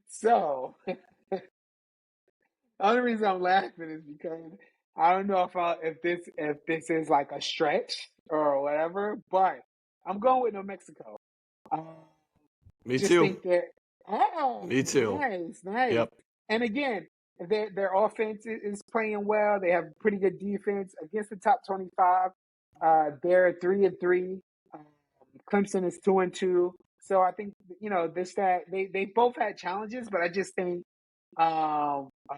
[SPEAKER 1] so the only reason I'm laughing is because I don't know if this is like a stretch or whatever, but I'm going with New Mexico. Um,
[SPEAKER 2] Me
[SPEAKER 1] just
[SPEAKER 2] too.
[SPEAKER 1] think that
[SPEAKER 2] Me too.
[SPEAKER 1] nice.
[SPEAKER 2] Yep.
[SPEAKER 1] And again, their offense is playing well. They have pretty good defense against the top 25. They're 3-3. Um, Clemson is 2-2. So I think this that they both had challenges, but I just think um, uh,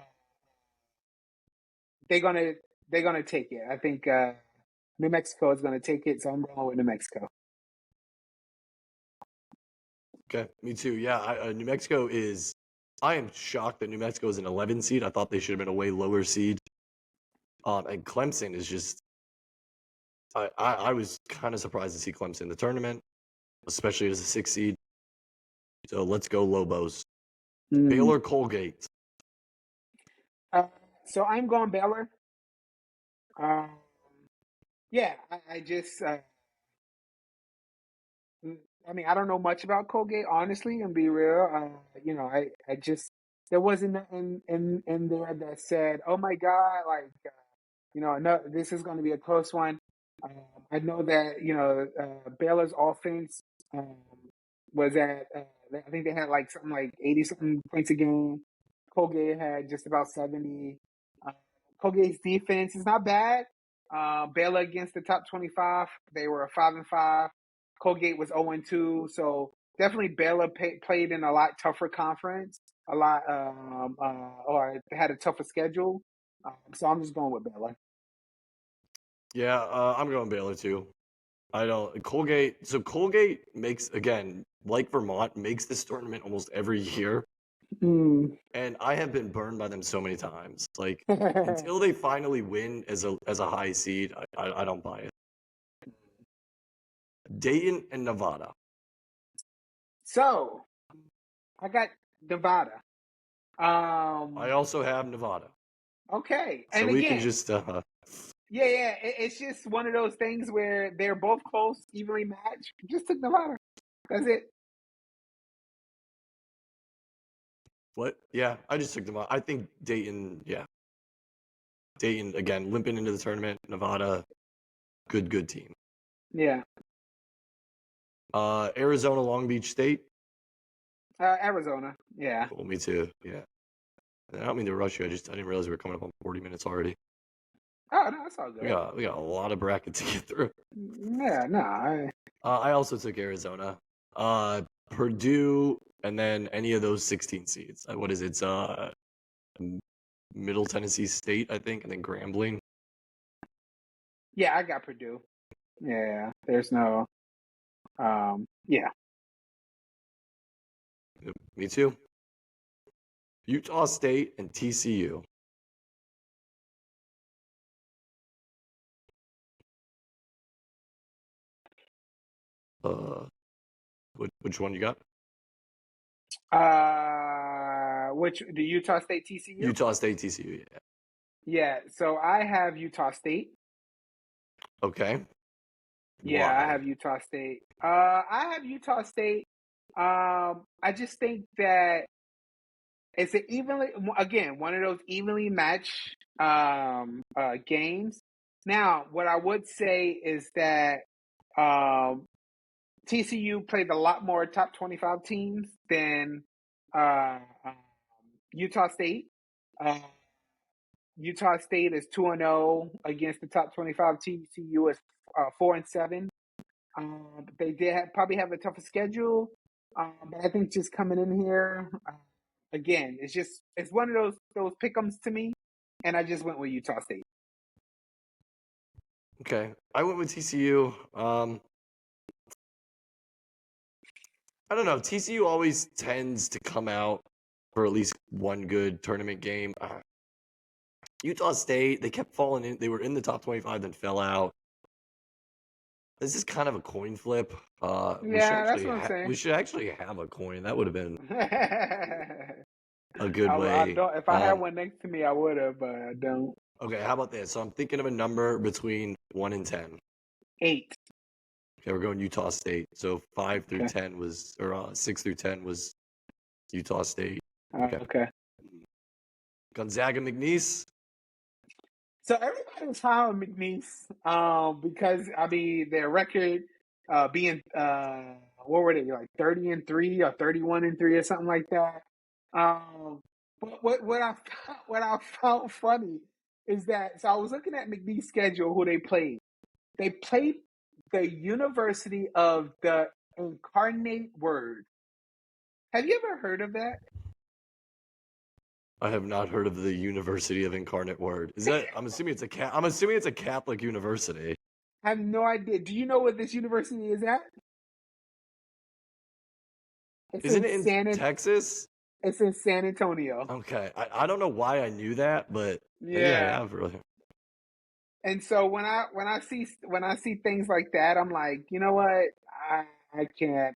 [SPEAKER 1] they're gonna they're gonna take it. I think New Mexico is gonna take it, so I'm going with New Mexico.
[SPEAKER 2] Okay. Me too. Yeah. New Mexico is. I am shocked that New Mexico is an 11 seed. I thought they should have been a way lower seed. And Clemson is just. I was kind of surprised to see Clemson in the tournament, especially as a 6 seed. So let's go Lobos.
[SPEAKER 1] Mm.
[SPEAKER 2] Baylor Colgate.
[SPEAKER 1] Uh, so I'm going Baylor. Um, yeah, I just I mean, I don't know much about Colgate, honestly, and be real. I just there wasn't nothing in there that said, "Oh my God," like no, this is going to be a close one. Um, I know that Baylor's offense um, was at I think they had like something like 80 something points a game. Colgate had just about 70. Uh, Colgate's defense is not bad. Baylor against the top 25, they were 5-5. Colgate was 0-2, so definitely Baylor played in a lot tougher conference, or had a tougher schedule. So I'm just going with Baylor.
[SPEAKER 2] Yeah, I'm going Baylor too. I don't Colgate. So Colgate makes again, like Vermont, makes this tournament almost every year,
[SPEAKER 1] Mm.
[SPEAKER 2] and I have been burned by them so many times. Like until they finally win as a high seed, I don't buy it. Dayton and Nevada.
[SPEAKER 1] So I got Nevada.
[SPEAKER 2] I
[SPEAKER 1] Um,
[SPEAKER 2] also have Nevada,
[SPEAKER 1] okay,
[SPEAKER 2] so
[SPEAKER 1] and
[SPEAKER 2] we can
[SPEAKER 1] again,
[SPEAKER 2] just
[SPEAKER 1] yeah, it's just one of those things where they're both close, evenly matched. Just took Nevada. That's it.
[SPEAKER 2] what? Yeah, I just took them out. I think Dayton. Yeah, Dayton again limping into the tournament. Nevada, good team.
[SPEAKER 1] Yeah.
[SPEAKER 2] Arizona Long Beach State.
[SPEAKER 1] Arizona. Yeah.
[SPEAKER 2] Cool, me too. Yeah. I don't mean to rush you. I didn't realize we were coming up on 40 minutes already.
[SPEAKER 1] Oh no, that's all
[SPEAKER 2] We
[SPEAKER 1] good.
[SPEAKER 2] got we got a lot of brackets to get through.
[SPEAKER 1] Yeah, no.
[SPEAKER 2] I also took Arizona, Purdue, and then any of those 16 seeds. What is it? It's Middle Tennessee State, I think, and then Grambling.
[SPEAKER 1] Yeah, I got Purdue. Yeah, there's no. Yeah.
[SPEAKER 2] Yep, me too. Utah State and TCU. Uh, which one you got?
[SPEAKER 1] Which the Utah State TCU?
[SPEAKER 2] Utah State, TCU. Yeah.
[SPEAKER 1] Yeah. So I have Utah State.
[SPEAKER 2] Okay.
[SPEAKER 1] Yeah, I
[SPEAKER 2] Why?
[SPEAKER 1] have Utah State. I have Utah State. I just think that it's an evenly again one of those evenly matched games. Now, what I would say is that um, TCU played a lot more top 25 teams than uh, um, Utah State. Uh, Utah State is 2-0 against the top 25. TCU is 4-7. They probably have a tougher schedule, but I think just coming in here again, it's one of those pick'ems to me, and I just went with Utah State.
[SPEAKER 2] Okay. I went with TCU. I don't know. TCU always tends to come out for at least one good tournament game. Utah State, they kept falling in. They were in the top 25, then fell out. This is kind of a coin flip.
[SPEAKER 1] Yeah, that's what I'm
[SPEAKER 2] We
[SPEAKER 1] saying.
[SPEAKER 2] should actually have a coin. That would have been a good
[SPEAKER 1] I
[SPEAKER 2] way.
[SPEAKER 1] don't. If I had one next to me, I would have, but I don't.
[SPEAKER 2] Okay, how about this? So I'm thinking of a number between 1 and 10.
[SPEAKER 1] 8.
[SPEAKER 2] Okay, we're going Utah State. So 5 through
[SPEAKER 1] Okay.
[SPEAKER 2] 10 was, or 6 through 10 was Utah State.
[SPEAKER 1] Okay.
[SPEAKER 2] Gonzaga McNeese.
[SPEAKER 1] So everybody's high on McNeese, because I mean their record, being what were they, like 30-3 or 31-3 or something like that. But what I found funny is that, so I was looking at McNee's schedule, who they played. They played the University of the Incarnate Word. Have you ever heard of that?
[SPEAKER 2] I have not heard of the University of Incarnate Word. Is that? I'm assuming it's a Catholic university.
[SPEAKER 1] I have no idea. Do you know what this university is at?
[SPEAKER 2] Isn't it in Texas?
[SPEAKER 1] It's in San Antonio.
[SPEAKER 2] Okay, I don't know why I knew that, but maybe I have really.
[SPEAKER 1] And so when I see things like that, I'm like, you know what, I can't.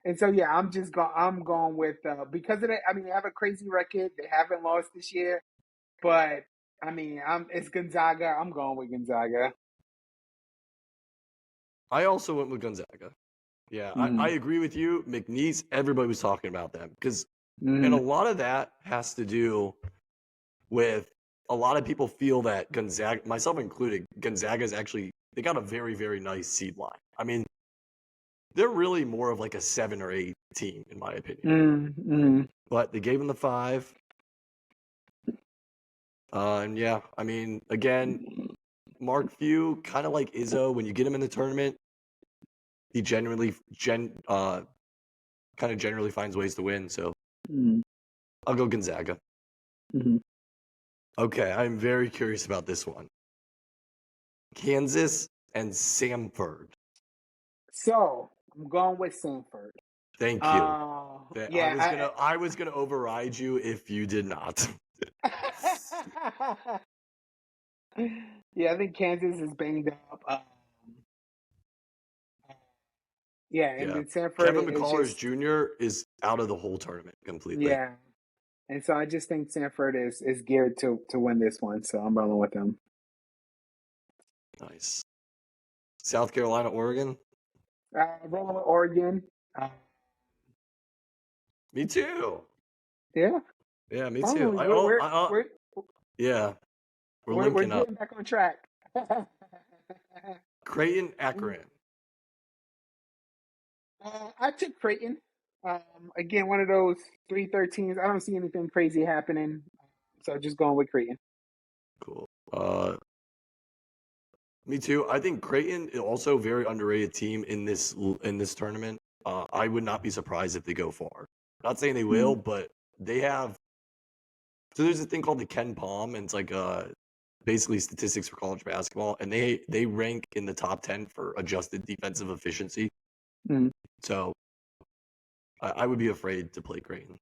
[SPEAKER 1] And so yeah, I'm going with, because of that. I mean, they have a crazy record. They haven't lost this year, but I mean, it's Gonzaga. I'm going with Gonzaga.
[SPEAKER 2] I also went with Gonzaga. Yeah, I agree with you. McNeese, everybody was talking about them because, and a lot of that has to do with a lot of people feel that Gonzaga, myself included, Gonzaga is actually, they got a very, very nice seed line. I mean, they're really more of like a 7 or 8 team, in my opinion. But they gave them the 5. And yeah, I mean, again, Mark Few, kind of like Izzo, when you get him in the tournament, he kind of generally finds ways to win. So I'll go Gonzaga. Okay, I'm very curious about this one. Kansas and Samford.
[SPEAKER 1] So I'm going with Samford.
[SPEAKER 2] Thank you.
[SPEAKER 1] Yeah,
[SPEAKER 2] I was gonna override you if you did not.
[SPEAKER 1] Yeah, I think Kansas is banged up. And then Samford
[SPEAKER 2] Kevin
[SPEAKER 1] is
[SPEAKER 2] McCullers
[SPEAKER 1] just,
[SPEAKER 2] Jr. is out of the whole tournament completely.
[SPEAKER 1] yeah. And so I just think Samford is geared to win this one, so I'm rolling with them.
[SPEAKER 2] Nice. South Carolina, Oregon.
[SPEAKER 1] Rolling with Oregon.
[SPEAKER 2] Me too.
[SPEAKER 1] Yeah.
[SPEAKER 2] Yeah, me
[SPEAKER 1] Finally,
[SPEAKER 2] too. We're linking up.
[SPEAKER 1] getting back on track.
[SPEAKER 2] Creighton, Akron.
[SPEAKER 1] I took Creighton. Again, one of those 3-13s. I don't see anything crazy happening, so just going with Creighton.
[SPEAKER 2] Cool. Me too. I think Creighton is also a very underrated team in this tournament. I would not be surprised if they go far. Not saying they will, but they have. So there's a thing called the Ken Palm, and it's like basically statistics for college basketball, and they rank in the top 10 for adjusted defensive efficiency. So I would be afraid to play Creighton.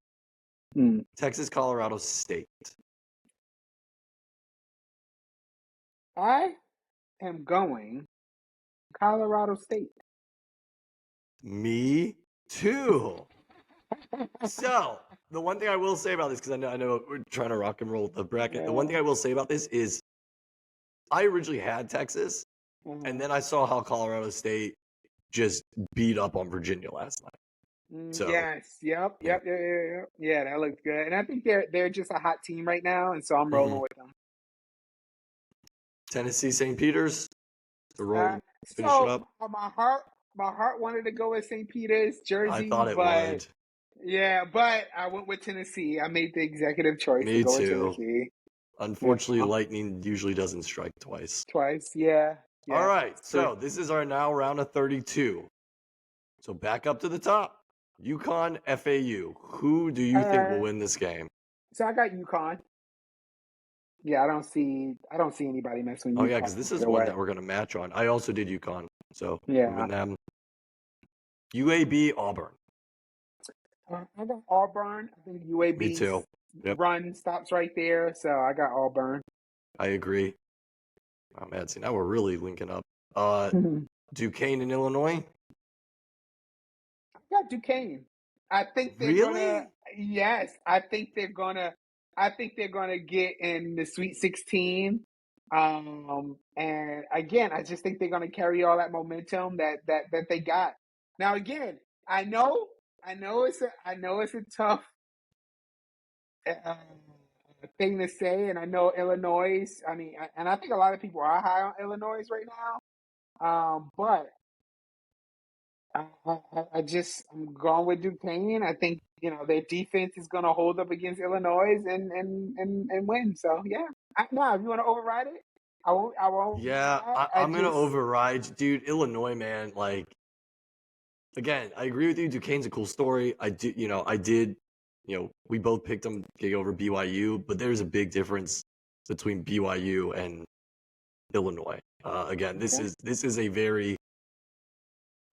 [SPEAKER 2] Texas, Colorado State.
[SPEAKER 1] I am going Colorado State.
[SPEAKER 2] Me too. So the one thing I will say about this, because I know we're trying to rock and roll the bracket. The one thing I will say about this is I originally had Texas, and then I saw how Colorado State just beat up on Virginia last night. So
[SPEAKER 1] Yes, yep. Yeah, that looks good. And I think they're just a hot team right now, and so I'm rolling with them.
[SPEAKER 2] Tennessee, St. Peter's. Finish it up.
[SPEAKER 1] My heart wanted to go with St. Peter's, Jersey.
[SPEAKER 2] I thought it would.
[SPEAKER 1] Yeah, but I went with Tennessee. I made the executive choice to go with Tennessee.
[SPEAKER 2] Unfortunately, lightning usually doesn't strike twice.
[SPEAKER 1] Yeah.
[SPEAKER 2] All right, so this is our now round of 32. So back up to the top. UConn, FAU. Who do you think will win this game?
[SPEAKER 1] So I got UConn. Yeah, I don't see anybody messing with UConn.
[SPEAKER 2] Oh yeah, because this is one that we're gonna match on. I also did UConn, so
[SPEAKER 1] yeah.
[SPEAKER 2] UAB, Auburn.
[SPEAKER 1] I got Auburn. I think
[SPEAKER 2] Me too.
[SPEAKER 1] UAB's
[SPEAKER 2] Yep,
[SPEAKER 1] run stops right there, so I got Auburn.
[SPEAKER 2] I agree. Oh man, see now we're really linking up. Duquesne in Illinois.
[SPEAKER 1] Got Duquesne. I think they're gonna.
[SPEAKER 2] Really?
[SPEAKER 1] Yes, I think they're gonna. I think they're gonna get in the Sweet 16. And again, I just think they're gonna carry all that momentum that they got. Now, again, I know it's a tough uh, thing to say, and I know Illinois. I mean, and I think a lot of people are high on Illinois right now. But I'm going with Duquesne. I think their defense is going to hold up against Illinois and win. So yeah, now if you want to override it, I won't. I won't be
[SPEAKER 2] Yeah,
[SPEAKER 1] mad. I
[SPEAKER 2] I'm gonna
[SPEAKER 1] just
[SPEAKER 2] override, dude. Illinois, man. Like again, I agree with you. Duquesne's a cool story. I did. We both picked them to go over BYU, but there's a big difference between BYU and Illinois. Again, this
[SPEAKER 1] okay.
[SPEAKER 2] is a very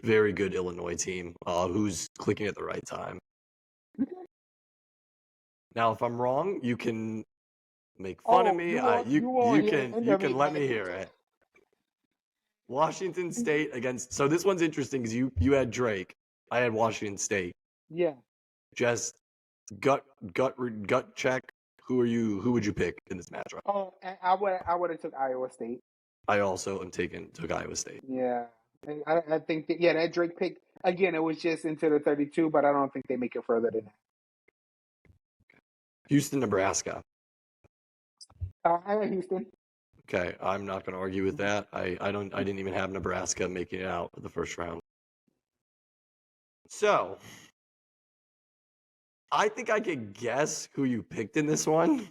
[SPEAKER 2] very good Illinois team who's clicking at the right time.
[SPEAKER 1] Okay.
[SPEAKER 2] Now, if I'm wrong, you can make fun of
[SPEAKER 1] Oh,
[SPEAKER 2] me.
[SPEAKER 1] you won't.
[SPEAKER 2] You
[SPEAKER 1] You
[SPEAKER 2] you
[SPEAKER 1] won't
[SPEAKER 2] can
[SPEAKER 1] end
[SPEAKER 2] you
[SPEAKER 1] up
[SPEAKER 2] can
[SPEAKER 1] making
[SPEAKER 2] let
[SPEAKER 1] fun of
[SPEAKER 2] me
[SPEAKER 1] me.
[SPEAKER 2] hear it. Washington State against. So this one's interesting because you had Drake, I had Washington State.
[SPEAKER 1] Yeah.
[SPEAKER 2] Just gut check. Who would you pick in this matchup?
[SPEAKER 1] Oh, and I would have took Iowa State.
[SPEAKER 2] I also took Iowa State.
[SPEAKER 1] Yeah. And I think that Drake pick again. It was just into the 32, but I don't think they make it further than that.
[SPEAKER 2] Houston, Nebraska.
[SPEAKER 1] I got Houston.
[SPEAKER 2] Okay, I'm not going to argue with that. I didn't even have Nebraska making it out of the first round. So, I think I could guess who you picked in this one.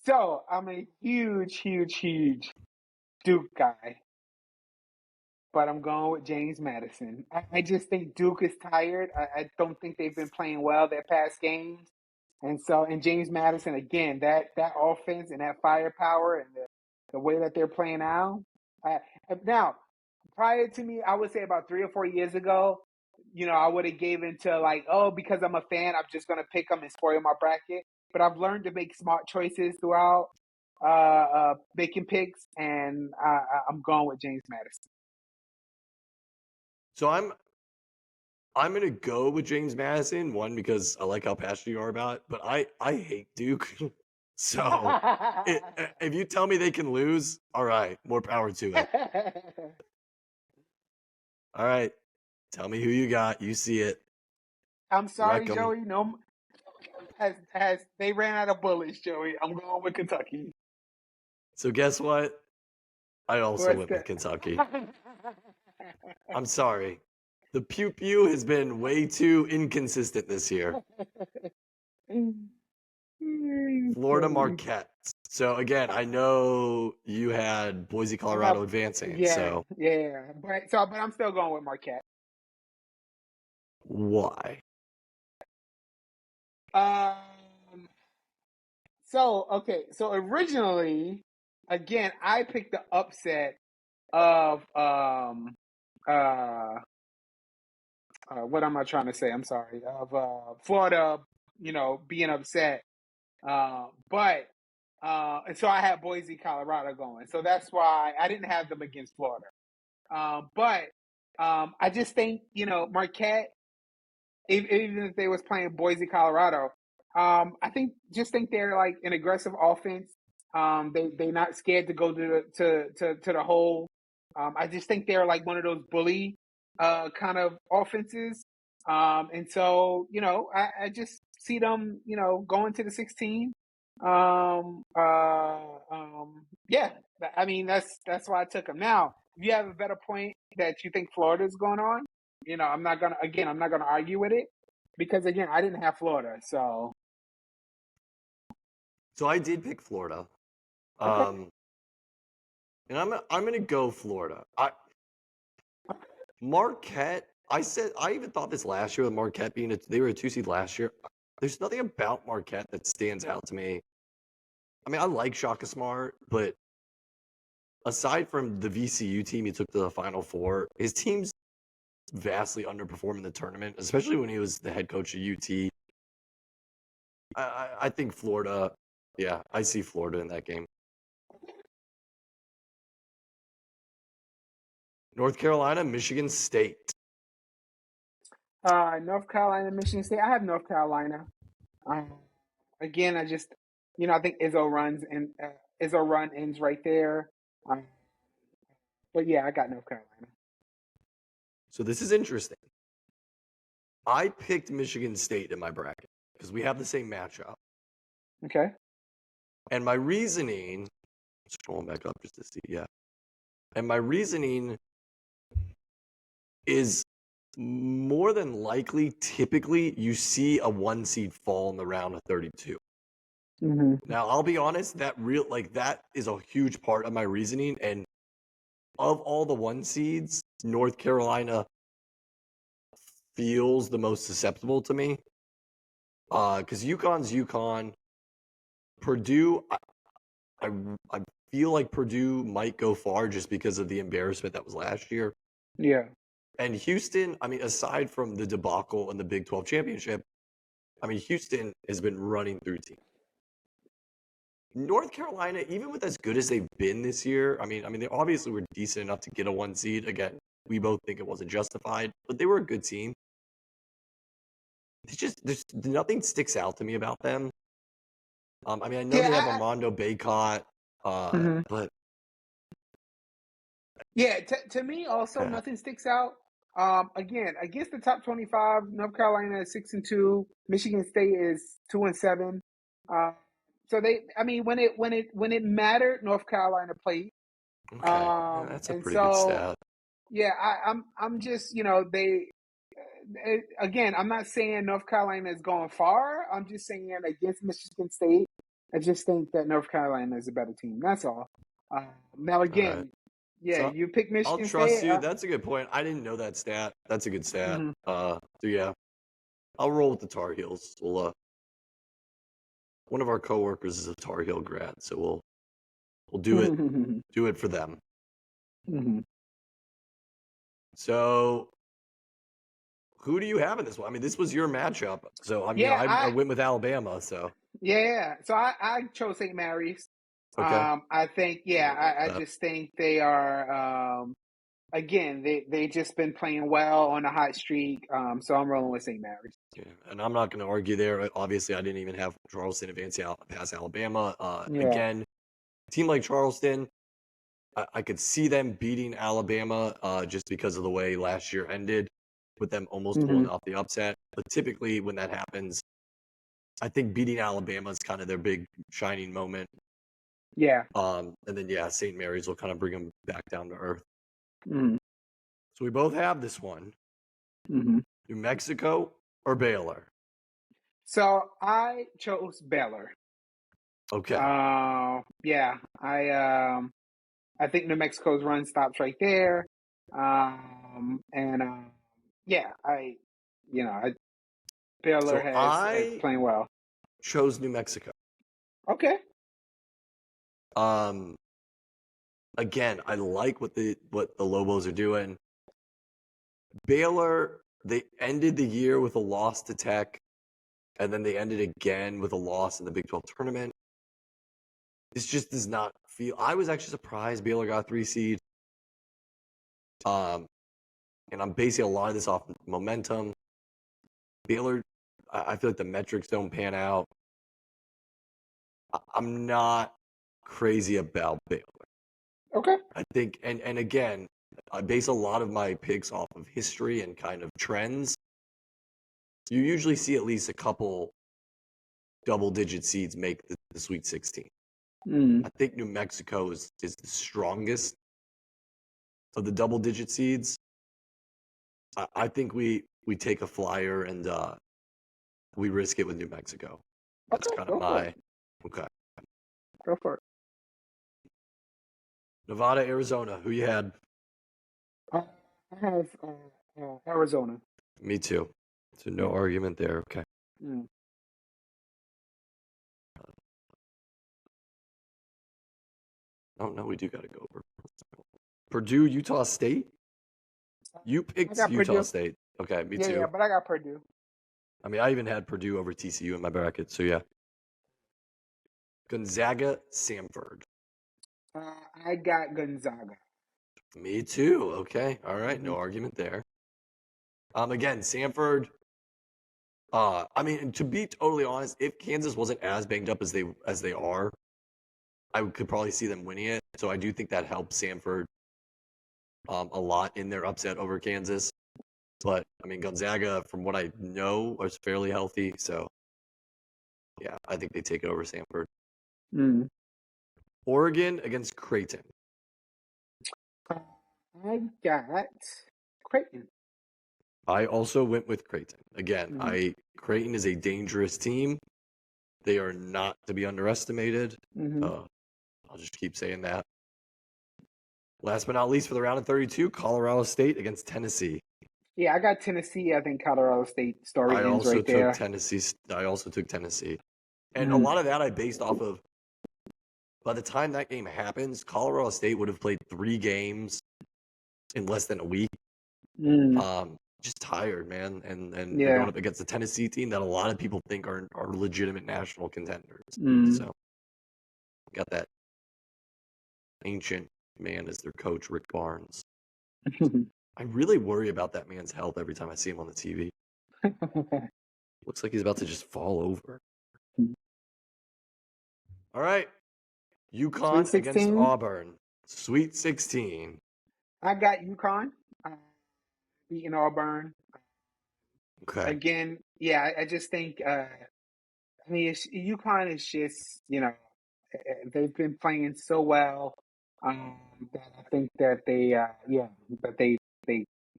[SPEAKER 1] So I'm a huge Duke guy, but I'm going with James Madison. I just think Duke is tired. I don't think they've been playing well their past games, and James Madison again that offense and that firepower and the way that they're playing now. I, now, prior to me, I would say about 3 or 4 years ago, I would have gave into like, oh, because I'm a fan, I'm just gonna pick them and spoil my bracket. But I've learned to make smart choices throughout making picks, and I'm going with James Madison.
[SPEAKER 2] So I'm gonna go with James Madison. One because I like how passionate you are about it, but I hate Duke. So if you tell me they can lose, all right, more power to it. All right, tell me who you got. You see it.
[SPEAKER 1] I'm
[SPEAKER 2] Wreck
[SPEAKER 1] sorry,
[SPEAKER 2] 'em.
[SPEAKER 1] Joey. No, has they ran out of bullets, Joey. I'm going with Kentucky.
[SPEAKER 2] So guess what? I also
[SPEAKER 1] What's
[SPEAKER 2] went with
[SPEAKER 1] that?
[SPEAKER 2] Kentucky. I'm sorry. The pew pew has been way too inconsistent this year. Florida
[SPEAKER 1] Funny.
[SPEAKER 2] Marquette. So again, I know you had Boise,
[SPEAKER 1] I got
[SPEAKER 2] Colorado advancing.
[SPEAKER 1] yeah,
[SPEAKER 2] So
[SPEAKER 1] yeah. But I'm still going with Marquette.
[SPEAKER 2] why?
[SPEAKER 1] Um. So originally, again, I picked the upset of uh what am I trying to say? I'm sorry. Of Florida, being upset. But and so I had Boise, Colorado going. So that's why I didn't have them against Florida. But I just think, Marquette, even if they was playing Boise, Colorado, I think they're like an aggressive offense. They not scared to go to the hole. I just think they're like one of those bully kind of offenses. And so I just see them going to the 16. Yeah, I mean that's why I took them. Now, if you have a better point that you think Florida's going on, I'm not gonna argue with it because again, I didn't have Florida, so
[SPEAKER 2] So I did pick Florida.
[SPEAKER 1] okay.
[SPEAKER 2] And I'm gonna go Florida. Marquette. I even thought this last year with Marquette being they were a 2 seed last year. There's nothing about Marquette that stands out to me. I mean, I like Shaka Smart, but aside from the VCU team he took to the Final Four, his teams vastly underperformed in the tournament, especially when he was the head coach of UT. I think Florida. Yeah, I see Florida in that game. North Carolina, Michigan State.
[SPEAKER 1] North Carolina, Michigan State. I have North Carolina. Again, I just, I think Izzo run ends right there. But yeah, I got North Carolina.
[SPEAKER 2] So this is interesting. I picked Michigan State in my bracket because we have the same matchup.
[SPEAKER 1] Okay.
[SPEAKER 2] And my reasoning, scrolling back up just to see, yeah. And my reasoning is more than likely, typically, you see a 1 seed fall in the round of 32.
[SPEAKER 1] Mm-hmm.
[SPEAKER 2] Now, I'll be honest, that is a huge part of my reasoning. And of all the 1 seeds, North Carolina feels the most susceptible to me. Because UConn's UConn. Purdue, I feel like Purdue might go far just because of the embarrassment that was last year.
[SPEAKER 1] Yeah.
[SPEAKER 2] And Houston, I mean, aside from the debacle in the Big 12 championship, I mean, Houston has been running through teams. North Carolina, even with as good as they've been this year, I mean, they obviously were decent enough to get a 1 seed. Again, we both think it wasn't justified, but they were a good team. There's nothing sticks out to me about them. I mean, I know they have Armando Bacot, but
[SPEAKER 1] yeah, to me also nothing sticks out. Again, against the top 25, North Carolina is 6-2, Michigan State is 2-7. So when it mattered, North Carolina played.
[SPEAKER 2] okay, yeah, that's a
[SPEAKER 1] and
[SPEAKER 2] pretty
[SPEAKER 1] so
[SPEAKER 2] good stat.
[SPEAKER 1] yeah, I'm just again, I'm not saying North Carolina is going far. I'm just saying against Michigan State, I just think that North Carolina is a better team. That's all. Now again,
[SPEAKER 2] Right.
[SPEAKER 1] yeah,
[SPEAKER 2] So
[SPEAKER 1] you pick Michigan
[SPEAKER 2] I'll trust
[SPEAKER 1] State.
[SPEAKER 2] you. That's a good point. I didn't know that stat. That's a good stat.
[SPEAKER 1] Mm-hmm.
[SPEAKER 2] So yeah, I'll roll with the Tar Heels. One of our coworkers is a Tar Heel grad, so we'll do it for them.
[SPEAKER 1] Mm-hmm.
[SPEAKER 2] So who do you have in this one? I mean, this was your matchup. So I mean,
[SPEAKER 1] Yeah,
[SPEAKER 2] I went with Alabama. So
[SPEAKER 1] yeah. So I chose St. Mary's.
[SPEAKER 2] okay.
[SPEAKER 1] I think I just think they are again they just been playing well on a hot streak. So I'm rolling with St. Mary's.
[SPEAKER 2] Yeah, and I'm not going to argue there. Obviously, I didn't even have Charleston advance past Alabama.
[SPEAKER 1] Yeah.
[SPEAKER 2] Again, a team like Charleston, I could see them beating Alabama just because of the way last year ended, with them almost pulling off the upset. But typically, when that happens, I think beating Alabama is kind of their big shining moment.
[SPEAKER 1] Yeah.
[SPEAKER 2] And then St. Mary's will kind of bring them back down to earth.
[SPEAKER 1] Mm-hmm.
[SPEAKER 2] So we both have this one.
[SPEAKER 1] Mm-hmm.
[SPEAKER 2] New Mexico or Baylor?
[SPEAKER 1] So I chose Baylor.
[SPEAKER 2] Okay.
[SPEAKER 1] Yeah, I think New Mexico's run stops right there. Yeah, Baylor
[SPEAKER 2] So
[SPEAKER 1] has playing well.
[SPEAKER 2] Chose New Mexico.
[SPEAKER 1] Okay.
[SPEAKER 2] Again, I like what the Lobos are doing. Baylor, they ended the year with a loss to Tech, and then they ended again with a loss in the Big 12 tournament. This just does not feel. I was actually surprised Baylor got 3 seed. And I'm basing a lot of this off momentum. Baylor, I feel like the metrics don't pan out. I'm not crazy about Baylor.
[SPEAKER 1] Okay.
[SPEAKER 2] I think, and again, I base a lot of my picks off of history and kind of trends. You usually see at least a couple double-digit seeds make the Sweet 16. I think New Mexico is the strongest of the double-digit seeds. I think we take a flyer and we risk it with New Mexico. That's kind of my okay.
[SPEAKER 1] Go for it.
[SPEAKER 2] Nevada, Arizona. Who you had?
[SPEAKER 1] I have Arizona.
[SPEAKER 2] Me too. So no argument there. Okay.
[SPEAKER 1] Mm.
[SPEAKER 2] Oh no, we do got to go over Purdue, Utah State. You
[SPEAKER 1] I
[SPEAKER 2] picked
[SPEAKER 1] got
[SPEAKER 2] Utah
[SPEAKER 1] Purdue.
[SPEAKER 2] State. Okay, me
[SPEAKER 1] Yeah,
[SPEAKER 2] too.
[SPEAKER 1] but I got Purdue.
[SPEAKER 2] I mean, I even had Purdue over TCU in my bracket, so yeah. Gonzaga, Samford.
[SPEAKER 1] I got Gonzaga.
[SPEAKER 2] Me too. Okay, all right,
[SPEAKER 1] Mm-hmm.
[SPEAKER 2] no argument there. Again, Samford. I mean, to be totally honest, if Kansas wasn't as banged up as they are, I could probably see them winning it. So I do think that helps Samford a lot in their upset over Kansas. But I mean, Gonzaga, from what I know, is fairly healthy. So yeah, I think they take it over Samford.
[SPEAKER 1] Mm.
[SPEAKER 2] Oregon against Creighton.
[SPEAKER 1] I got Creighton.
[SPEAKER 2] I also went with Creighton. Again,
[SPEAKER 1] Mm-hmm.
[SPEAKER 2] Creighton is a dangerous team. They are not to be underestimated.
[SPEAKER 1] Mm-hmm.
[SPEAKER 2] I'll just keep saying that. Last but not least, for the round of 32, Colorado State against Tennessee.
[SPEAKER 1] Yeah, I got Tennessee. I think Colorado State story
[SPEAKER 2] I
[SPEAKER 1] ends
[SPEAKER 2] also
[SPEAKER 1] right
[SPEAKER 2] took
[SPEAKER 1] there.
[SPEAKER 2] Tennessee. I also took Tennessee. And a
[SPEAKER 1] Mm-hmm.
[SPEAKER 2] lot of that I based off of, by the time that game happens, Colorado State would have played 3 games in less than a week.
[SPEAKER 1] Mm.
[SPEAKER 2] Just tired, man. And they're
[SPEAKER 1] Yeah.
[SPEAKER 2] going up against a Tennessee team that a lot of people think are legitimate national contenders.
[SPEAKER 1] Mm.
[SPEAKER 2] So got that ancient man as their coach, Rick Barnes. I really worry about that man's health every time I see him on the TV. Looks like he's about to just fall over. All right.
[SPEAKER 1] Sweet
[SPEAKER 2] UConn against
[SPEAKER 1] 16.
[SPEAKER 2] Auburn. Sweet 16.
[SPEAKER 1] I got UConn beating Auburn.
[SPEAKER 2] Okay.
[SPEAKER 1] Again, yeah, I just think, I mean, UConn is just, they've been playing so well that I think that they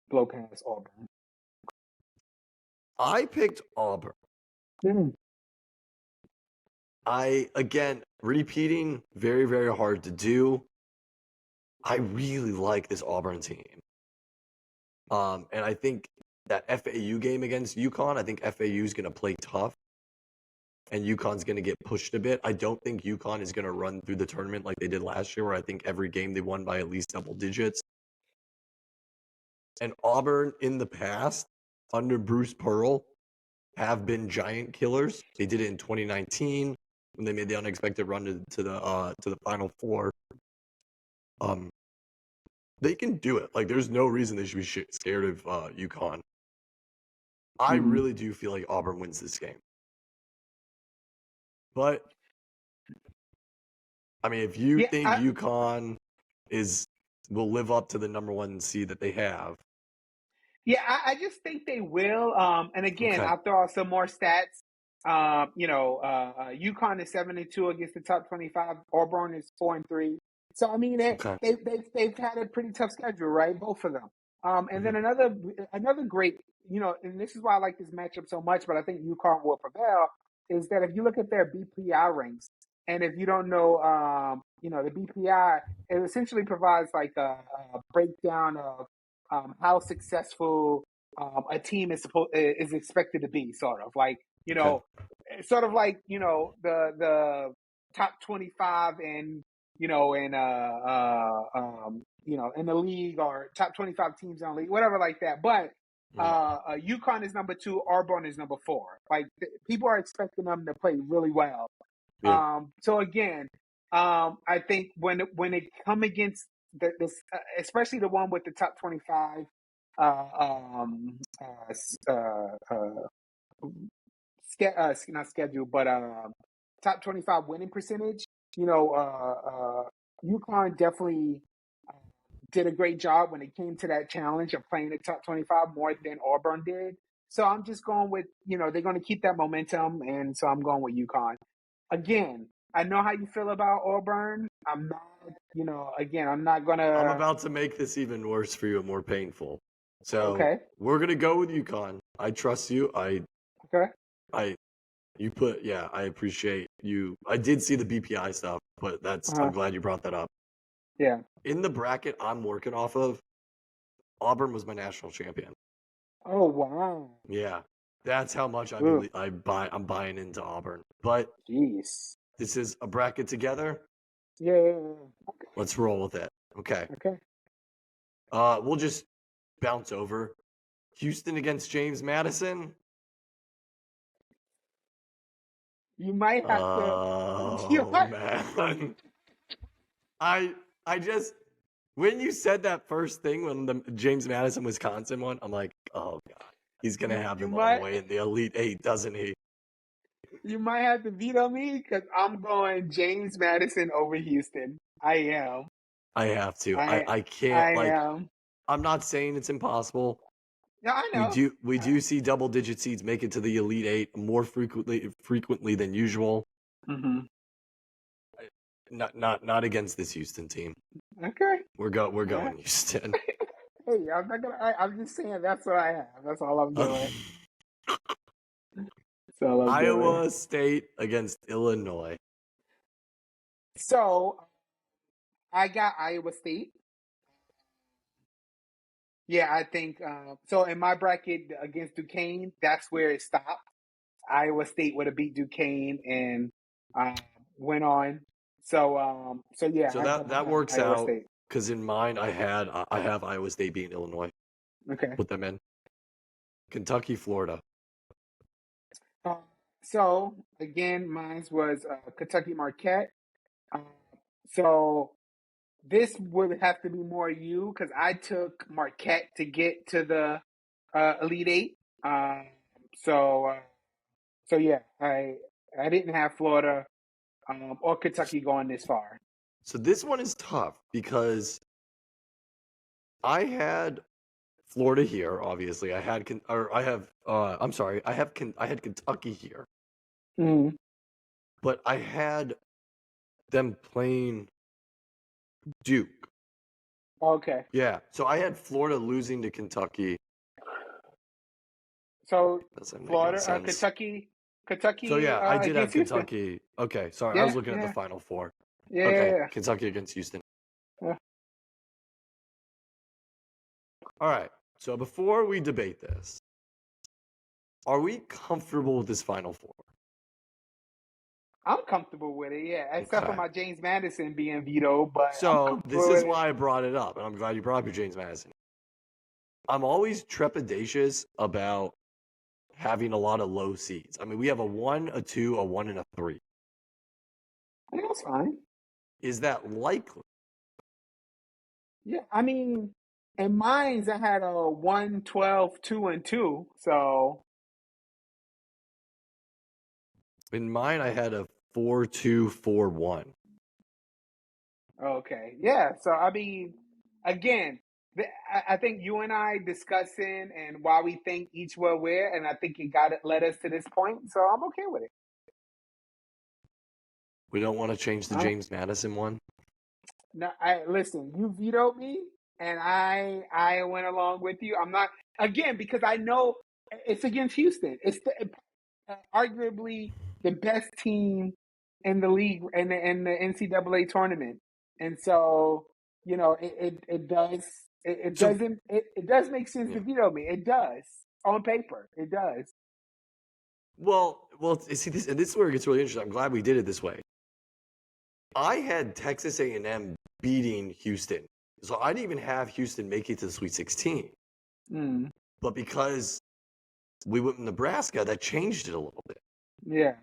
[SPEAKER 1] blow past Auburn.
[SPEAKER 2] I picked Auburn.
[SPEAKER 1] Mm.
[SPEAKER 2] Again, repeating, very, very hard to do. I really like this Auburn team. And I think that FAU game against UConn, I think FAU is going to play tough. And UConn's going to get pushed a bit. I don't think UConn is going to run through the tournament like they did last year, where I think every game they won by at least double digits. And Auburn in the past, under Bruce Pearl, have been giant killers. They did it in 2019 when they made the unexpected run to the Final Four. They can do it. Like, there's no reason they should be scared of UConn. I
[SPEAKER 1] Mm.
[SPEAKER 2] really do feel like Auburn wins this game. But I mean, if you
[SPEAKER 1] Yeah,
[SPEAKER 2] think UConn will live up to the number 1 seed that they have,
[SPEAKER 1] I just think they will. And again,
[SPEAKER 2] okay,
[SPEAKER 1] I'll throw out some more stats. UConn is 7-2 against the top 25. Auburn is 4-3. So I mean,
[SPEAKER 2] okay,
[SPEAKER 1] they've had a pretty tough schedule, right? Both of them. And then
[SPEAKER 2] mhm,
[SPEAKER 1] another great, and this is why I like this matchup so much. But I think UConn will prevail. Is that if you look at their BPI ranks, and if you don't know, the BPI, it essentially provides like a breakdown of how successful a team is expected to be, sort of like
[SPEAKER 2] okay,
[SPEAKER 1] the top 25 and in the league, or top 25 teams in the league, whatever like that. But
[SPEAKER 2] mhm,
[SPEAKER 1] UConn is number 2, Auburn is number 4. Like people are expecting them to play really well.
[SPEAKER 2] yeah.
[SPEAKER 1] So again, I think when it come against this, especially the one with the top 25, not schedule, but top 25 winning percentage. UConn definitely did a great job when it came to that challenge of playing the top 25 more than Auburn did. So I'm just going with, they're going to keep that momentum. And so I'm going with UConn. Again, I know how you feel about Auburn. I'm not, again, I'm not going
[SPEAKER 2] I'm
[SPEAKER 1] to.
[SPEAKER 2] about to make this even worse for you and more painful. So
[SPEAKER 1] Okay.
[SPEAKER 2] we're gonna go with UConn. I trust you.
[SPEAKER 1] Okay.
[SPEAKER 2] I I appreciate you. I did see the BPI stuff, but I'm
[SPEAKER 1] Uh-huh.
[SPEAKER 2] glad you brought that up.
[SPEAKER 1] Yeah.
[SPEAKER 2] In the bracket I'm working off of, Auburn was my national champion.
[SPEAKER 1] Oh, wow.
[SPEAKER 2] Yeah. That's how much I
[SPEAKER 1] Ooh,
[SPEAKER 2] believe I'm buying into Auburn. But
[SPEAKER 1] jeez.
[SPEAKER 2] this is a bracket together.
[SPEAKER 1] Yeah.
[SPEAKER 2] Let's roll with it. Okay.
[SPEAKER 1] Okay.
[SPEAKER 2] We'll just bounce over. Houston against James Madison.
[SPEAKER 1] You might have to.
[SPEAKER 2] Oh man, I just when you said that first thing when the James Madison Wisconsin one, I'm like, oh god, he's gonna have
[SPEAKER 1] you
[SPEAKER 2] them all the
[SPEAKER 1] might
[SPEAKER 2] way in the Elite Eight, doesn't he?
[SPEAKER 1] you might have to veto me because I'm going James Madison over Houston. I am.
[SPEAKER 2] I have to.
[SPEAKER 1] I
[SPEAKER 2] I can't
[SPEAKER 1] I
[SPEAKER 2] like.
[SPEAKER 1] am.
[SPEAKER 2] I'm not saying it's impossible.
[SPEAKER 1] Yeah, I
[SPEAKER 2] We
[SPEAKER 1] know.
[SPEAKER 2] do see double digit seeds make it to the Elite Eight more frequently than usual.
[SPEAKER 1] Mm-hmm.
[SPEAKER 2] Not against this Houston team.
[SPEAKER 1] Okay.
[SPEAKER 2] We're going Houston.
[SPEAKER 1] Hey, I'm not gonna. I'm just saying that's what I have. That's all I'm doing. That's all I'm doing.
[SPEAKER 2] Iowa State against Illinois.
[SPEAKER 1] So I got Iowa State. Yeah, I think so. In my bracket against Duquesne, that's where it stopped. Iowa State would have beat Duquesne and went on. So yeah,
[SPEAKER 2] So
[SPEAKER 1] I have
[SPEAKER 2] that works
[SPEAKER 1] Iowa
[SPEAKER 2] out
[SPEAKER 1] State.
[SPEAKER 2] because in mine I have Iowa State beating Illinois.
[SPEAKER 1] Okay.
[SPEAKER 2] Put them in. Kentucky, Florida.
[SPEAKER 1] Uh, so again, mine was Kentucky Marquette. Uh, so this would have to be more you because I took Marquette to get to the Elite Eight. So so yeah, I didn't have Florida or Kentucky going this far.
[SPEAKER 2] So this one is tough because I had Florida here. Obviously, I had I'm sorry, I had Kentucky here,
[SPEAKER 1] Mm-hmm.
[SPEAKER 2] but I had them playing Duke.
[SPEAKER 1] Okay.
[SPEAKER 2] Yeah, so I had Florida losing to Kentucky.
[SPEAKER 1] So
[SPEAKER 2] Doesn't make any
[SPEAKER 1] Florida,
[SPEAKER 2] sense.
[SPEAKER 1] Kentucky.
[SPEAKER 2] So yeah, I did have
[SPEAKER 1] Against Houston.
[SPEAKER 2] Kentucky. Okay, sorry, I
[SPEAKER 1] Yeah,
[SPEAKER 2] was looking at
[SPEAKER 1] yeah,
[SPEAKER 2] the Final Four.
[SPEAKER 1] yeah,
[SPEAKER 2] Okay,
[SPEAKER 1] yeah,
[SPEAKER 2] Kentucky against Houston.
[SPEAKER 1] yeah.
[SPEAKER 2] All right. So before we debate this, are we comfortable with this Final Four?
[SPEAKER 1] I'm comfortable with it. Yeah, except for
[SPEAKER 2] Okay.
[SPEAKER 1] my James Madison being vetoed, but I'm
[SPEAKER 2] So
[SPEAKER 1] comfortable
[SPEAKER 2] this
[SPEAKER 1] with
[SPEAKER 2] is
[SPEAKER 1] it.
[SPEAKER 2] why I brought it up, and I'm glad you brought up your James Madison. I'm always trepidatious about having a lot of low seeds. I mean, we have a 1, a 2, a 1, and a 3.
[SPEAKER 1] I think that's fine.
[SPEAKER 2] Is that likely?
[SPEAKER 1] Yeah, I mean, in mines I had a 1, 12, 2, and 2. So
[SPEAKER 2] In mine, I had a 4, 2, 4, 1.
[SPEAKER 1] okay, yeah. So I mean, again, I think you and I discussing and why we think each were where, and I think it led us to this point. So I'm okay with it.
[SPEAKER 2] We don't want to change the
[SPEAKER 1] Uh,
[SPEAKER 2] James Madison one.
[SPEAKER 1] No, I listen. You vetoed me, and I went along with you. I'm not again because I know it's against Houston. It's arguably the best team in the league in the NCAA tournament, and so you know it does
[SPEAKER 2] So,
[SPEAKER 1] it does make sense
[SPEAKER 2] yeah.
[SPEAKER 1] to veto me. It does on paper. It does.
[SPEAKER 2] Well, see, this is where it gets really interesting. I'm glad we did it this way. I had Texas A&M beating Houston, so I didn't even have Houston make it to the Sweet 16.
[SPEAKER 1] Mm,
[SPEAKER 2] But because we went with Nebraska, that changed it a little bit.
[SPEAKER 1] yeah.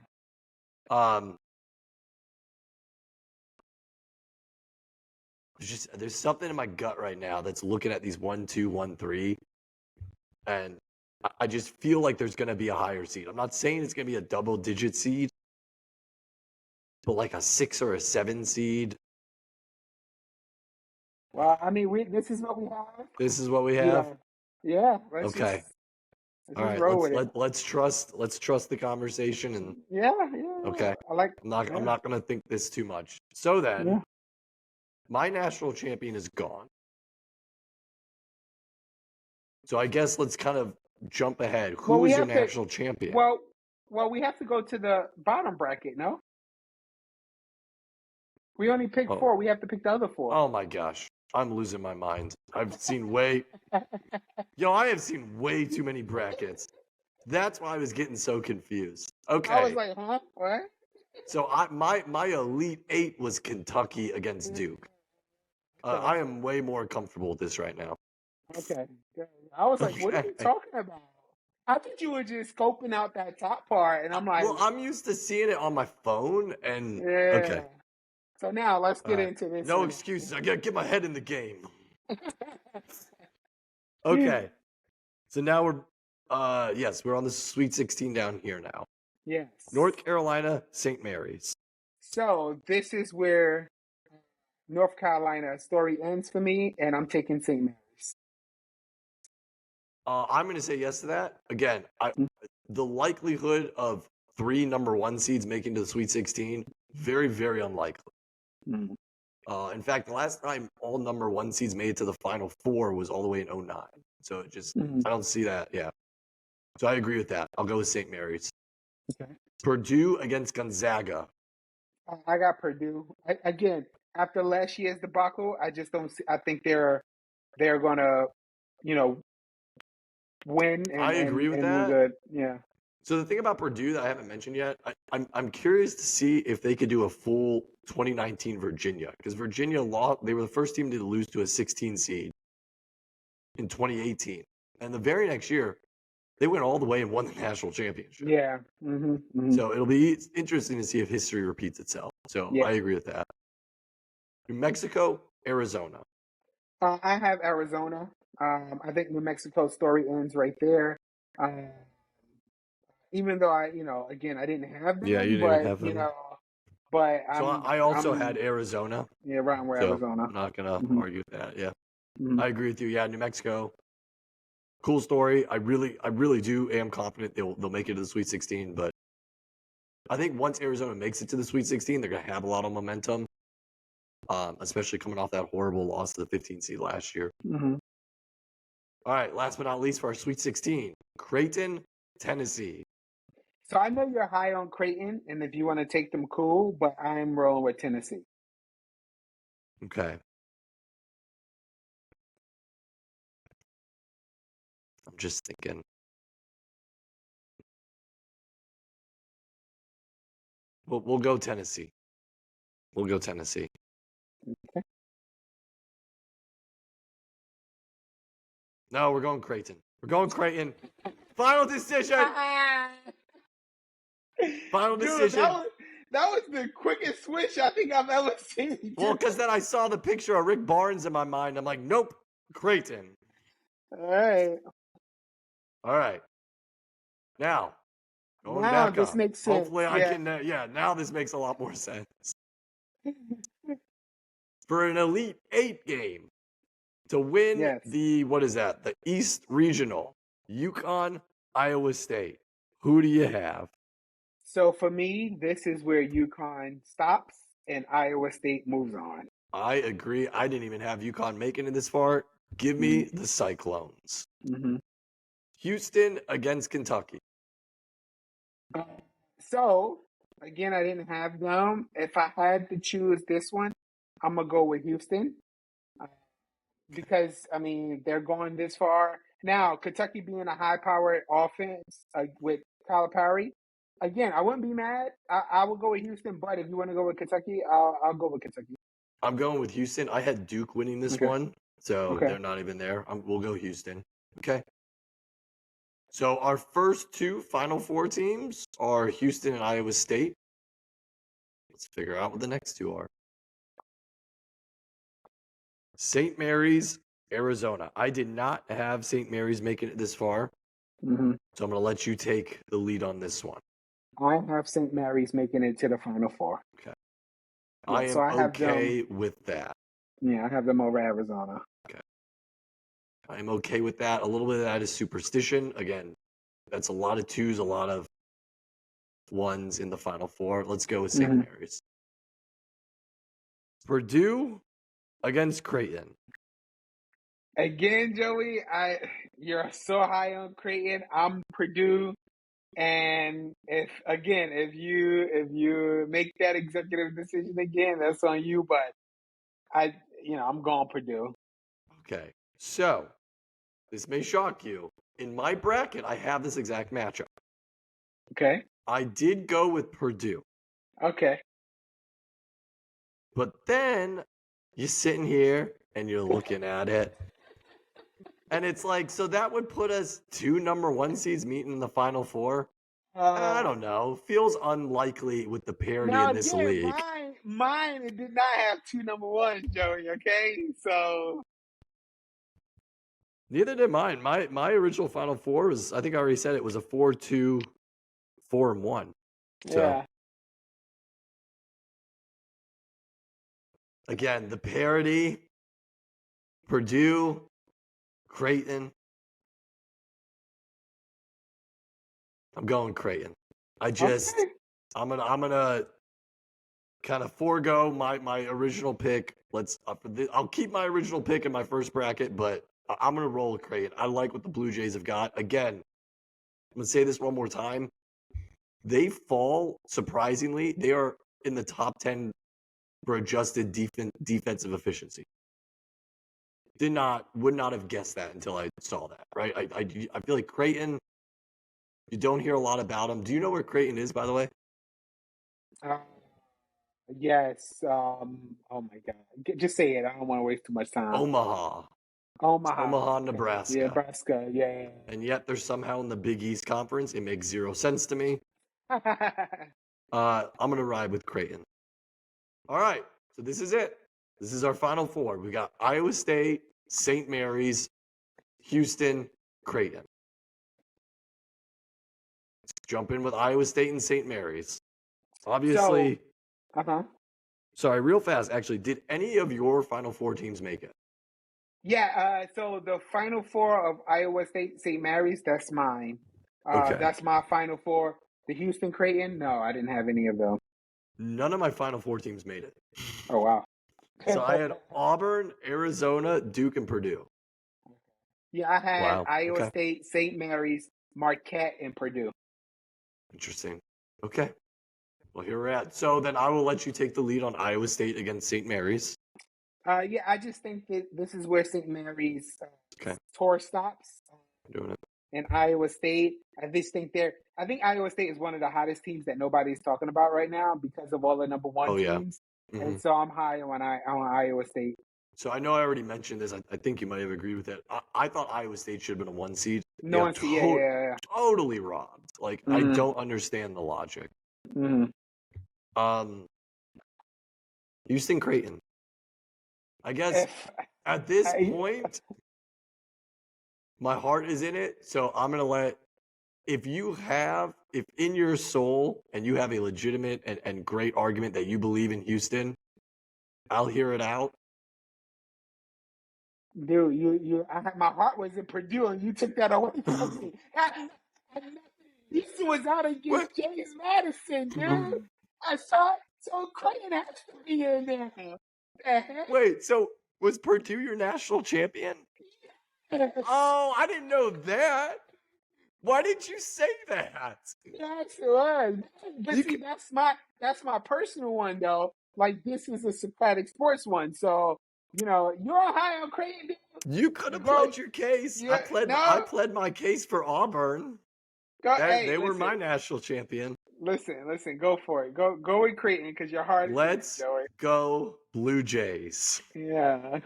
[SPEAKER 2] There's something in my gut right now that's looking at these 1, 2, 1, 3, and I just feel like there's going to be a higher seed. I'm not saying it's going to be a double-digit seed, but like a 6 or a 7 seed.
[SPEAKER 1] Well, I mean, this is what we have.
[SPEAKER 2] This is what we
[SPEAKER 1] You
[SPEAKER 2] have.
[SPEAKER 1] know, yeah.
[SPEAKER 2] Okay. All right.
[SPEAKER 1] Roll with it.
[SPEAKER 2] Let's trust the conversation and
[SPEAKER 1] Yeah.
[SPEAKER 2] okay.
[SPEAKER 1] I like.
[SPEAKER 2] I'm not going to think this too much. So then,
[SPEAKER 1] Yeah.
[SPEAKER 2] my national champion is gone. So I guess let's kind of jump ahead. Who is your national champion?
[SPEAKER 1] Well, we have to go to the bottom bracket. No, we only picked 4. We have to pick the other 4.
[SPEAKER 2] Oh my gosh, I'm losing my mind. I have seen way too many brackets. That's why I was getting so confused. Okay.
[SPEAKER 1] I was like, huh? What?
[SPEAKER 2] So my Elite 8 was Kentucky against Duke. I am way more comfortable with this right now.
[SPEAKER 1] Okay. Good. I was like, what are you
[SPEAKER 2] Okay.
[SPEAKER 1] talking about? I thought you were just scoping out that top part, and I'm
[SPEAKER 2] Well,
[SPEAKER 1] like,
[SPEAKER 2] I'm used to seeing it on my phone, and
[SPEAKER 1] yeah.
[SPEAKER 2] okay.
[SPEAKER 1] So now let's
[SPEAKER 2] All
[SPEAKER 1] get
[SPEAKER 2] right.
[SPEAKER 1] into this
[SPEAKER 2] No
[SPEAKER 1] one.
[SPEAKER 2] excuses. I gotta get my head in the game. Okay. So now yes, we're on the Sweet 16 down here now.
[SPEAKER 1] Yes.
[SPEAKER 2] North Carolina, St. Mary's.
[SPEAKER 1] So this is where North Carolina story ends for me, and I'm taking St. Mary's.
[SPEAKER 2] I'm gonna say yes to that. Again, the likelihood of 3 number 1 seeds making to the Sweet 16, very, very unlikely.
[SPEAKER 1] Mm-hmm.
[SPEAKER 2] In fact, the last time all number 1 seeds made it to the Final Four was all the way in 09. So it just,
[SPEAKER 1] Mm-hmm.
[SPEAKER 2] I don't see that. Yeah. So I agree with that. I'll go with St. Mary's.
[SPEAKER 1] Okay.
[SPEAKER 2] Purdue against Gonzaga.
[SPEAKER 1] I got Purdue. Again, after last year's debacle, I just don't see. I think they're gonna, you know, win
[SPEAKER 2] I agree with
[SPEAKER 1] and we're
[SPEAKER 2] that.
[SPEAKER 1] good. Yeah.
[SPEAKER 2] So the thing about Purdue that I haven't mentioned yet, I'm curious to see if they could do a full 2019 Virginia, because Virginia lost. They were the first team to lose to a 16 seed in 2018, and the very next year they went all the way and won the national championship.
[SPEAKER 1] Yeah. Mm-hmm. Mm-hmm.
[SPEAKER 2] So it'll be interesting to see if history repeats itself. So
[SPEAKER 1] Yeah.
[SPEAKER 2] I agree with that. New Mexico, Arizona.
[SPEAKER 1] I have Arizona. I think New Mexico's story ends right there. Um, even though again, I didn't have
[SPEAKER 2] Yeah, you
[SPEAKER 1] them,
[SPEAKER 2] didn't even
[SPEAKER 1] but
[SPEAKER 2] have them.
[SPEAKER 1] but
[SPEAKER 2] So I also had Arizona.
[SPEAKER 1] yeah, right where
[SPEAKER 2] So
[SPEAKER 1] Arizona.
[SPEAKER 2] I'm not gonna
[SPEAKER 1] Mm-hmm.
[SPEAKER 2] argue with that. Yeah,
[SPEAKER 1] Mm-hmm.
[SPEAKER 2] I agree with you. Yeah, New Mexico, cool story. I really am confident they'll make it to the Sweet 16. But I think once Arizona makes it to the Sweet 16, they're gonna have a lot of momentum, especially coming off that horrible loss to the 15 seed last year.
[SPEAKER 1] Mm-hmm.
[SPEAKER 2] All right, last but not least for our Sweet 16, Creighton, Tennessee.
[SPEAKER 1] So I know you're high on Creighton, and if you want to take them, cool. But I'm rolling with Tennessee.
[SPEAKER 2] Okay. I'm just thinking. We'll go Tennessee. We'll go Tennessee.
[SPEAKER 1] Okay.
[SPEAKER 2] No, we're going Creighton. We're going Creighton. Final decision. Final
[SPEAKER 1] Dude,
[SPEAKER 2] decision.
[SPEAKER 1] that was the quickest switch I think I've ever seen.
[SPEAKER 2] Well, because then I saw the picture of Rick Barnes in my mind. I'm like, nope, Creighton.
[SPEAKER 1] All right.
[SPEAKER 2] All right. Now, going
[SPEAKER 1] Now
[SPEAKER 2] back
[SPEAKER 1] this
[SPEAKER 2] up.
[SPEAKER 1] makes sense.
[SPEAKER 2] Hopefully I
[SPEAKER 1] Yeah.
[SPEAKER 2] can, now this makes a lot more sense. For an Elite 8 game to win
[SPEAKER 1] Yes.
[SPEAKER 2] the East Regional, UConn, Iowa State. Who do you have?
[SPEAKER 1] So for me, this is where UConn stops and Iowa State moves on.
[SPEAKER 2] I agree. I didn't even have UConn making it this far. Give me the Cyclones.
[SPEAKER 1] Mm-hmm.
[SPEAKER 2] Houston against Kentucky.
[SPEAKER 1] So again, I didn't have them. If I had to choose this one, I'm gonna go with Houston because I mean they're going this far now. Kentucky being a high-powered offense with Calipari, again, I wouldn't be mad. I would go with Houston, but if you want to go with Kentucky, I'll go with Kentucky.
[SPEAKER 2] I'm going with Houston. I had Duke winning this
[SPEAKER 1] Okay.
[SPEAKER 2] one, so
[SPEAKER 1] Okay.
[SPEAKER 2] they're not even there. We'll go Houston. Okay. So our first 2 Final Four teams are Houston and Iowa State. Let's figure out what the next 2 are. St. Mary's, Arizona. I did not have St. Mary's making it this far,
[SPEAKER 1] Mm-hmm.
[SPEAKER 2] so I'm going to let you take the lead on this one.
[SPEAKER 1] I have St. Mary's making it to the Final Four.
[SPEAKER 2] Okay.
[SPEAKER 1] Yeah,
[SPEAKER 2] I am
[SPEAKER 1] so I have
[SPEAKER 2] okay with that.
[SPEAKER 1] Yeah, I have them over Arizona.
[SPEAKER 2] Okay. I'm okay with that. A little bit of that is superstition. Again, that's a lot of 2s, a lot of 1s in the Final Four. Let's go with St. Mary's. Purdue against Creighton.
[SPEAKER 1] Again, Joey, you're so high on Creighton. I'm Purdue, and if you make that executive decision again, that's on you. But I'm going Purdue.
[SPEAKER 2] Okay, so this may shock you. In my bracket, I have this exact matchup.
[SPEAKER 1] Okay.
[SPEAKER 2] I did go with Purdue.
[SPEAKER 1] Okay.
[SPEAKER 2] But then you're sitting here and you're looking at it, And it's like, so that would put us 2 number 1 seeds meeting in the Final Four. I don't know. Feels unlikely with the parity
[SPEAKER 1] Now
[SPEAKER 2] in this
[SPEAKER 1] again,
[SPEAKER 2] league.
[SPEAKER 1] mine it did not have 2 number 1s, Joey. Okay, so
[SPEAKER 2] Neither did mine. My original Final Four was, I think I already said it was a 4-2, 4-1. So
[SPEAKER 1] yeah.
[SPEAKER 2] again, the parity, Purdue, Creighton. I'm going Creighton. I'm gonna kind of forego my original pick. I'll keep my original pick in my first bracket, but I'm gonna roll with Creighton. I like what the Blue Jays have got. Again, I'm gonna say this one more time. They fall surprisingly. They are in the top 10 for adjusted defensive efficiency. Would not have guessed that until I saw that. Right? I feel like Creighton. You don't hear a lot about them. Do you know where Creighton is, by the way?
[SPEAKER 1] Yes. Oh my God. Just say it. I don't want to waste too much time.
[SPEAKER 2] Omaha.
[SPEAKER 1] Omaha,
[SPEAKER 2] Nebraska.
[SPEAKER 1] Yeah, Nebraska. Yeah.
[SPEAKER 2] And yet they're somehow in the Big East Conference. It makes zero sense to me. I'm gonna ride with Creighton. All right. So this is it. This is our Final Four. We got Iowa State, St. Mary's, Houston, Creighton. Let's jump in with Iowa State and St. Mary's. Obviously. Sorry, real fast. Actually, did any of your Final Four teams make it?
[SPEAKER 1] Yeah. So the Final Four of Iowa State, St. Mary's, that's mine.
[SPEAKER 2] Okay.
[SPEAKER 1] That's my Final Four. The Houston Creighton, no, I didn't have any of them.
[SPEAKER 2] None of my Final Four teams made it.
[SPEAKER 1] Oh wow.
[SPEAKER 2] So I had Auburn, Arizona, Duke, and Purdue.
[SPEAKER 1] Yeah, I had Iowa State, St. Mary's, Marquette, and Purdue.
[SPEAKER 2] Interesting. Okay. Well, here we're at. So then I will let you take the lead on Iowa State against St. Mary's.
[SPEAKER 1] Yeah, I just think that this is where St. Mary's tour stops.
[SPEAKER 2] Doing it.
[SPEAKER 1] And Iowa State, I think Iowa State is one of the hottest teams that nobody's talking about right now because of all the number 1 teams. Mm-hmm. And so I'm high on Iowa State.
[SPEAKER 2] So I know I already mentioned this. I think you might have agreed with it. I thought Iowa State should have been a 1 seed.
[SPEAKER 1] No one seed, yeah.
[SPEAKER 2] Totally robbed. Like, I don't understand the logic. Houston Creighton. I guess at this point, my heart is in it. So I'm going to let, if in your soul and you have a legitimate and great argument that you believe in Houston, I'll hear it out.
[SPEAKER 1] Dude, my heart was in Purdue and you took that away from me. Houston was out against James Madison, dude. I saw it. So Creighton has to be in there.
[SPEAKER 2] Wait, so was Purdue your national champion?
[SPEAKER 1] Yes.
[SPEAKER 2] Oh, I didn't know that. Why did you say that?
[SPEAKER 1] Yes, it was. But see, that's my personal one though. Like this is a Socratic sports one, so you're high on Creighton. Dude.
[SPEAKER 2] You could have pled your case. Yeah, I pled my case for Auburn. They were my national champion.
[SPEAKER 1] Listen, go for it. Go with Creighton because your heart is
[SPEAKER 2] Let's go Blue Jays.
[SPEAKER 1] Yeah.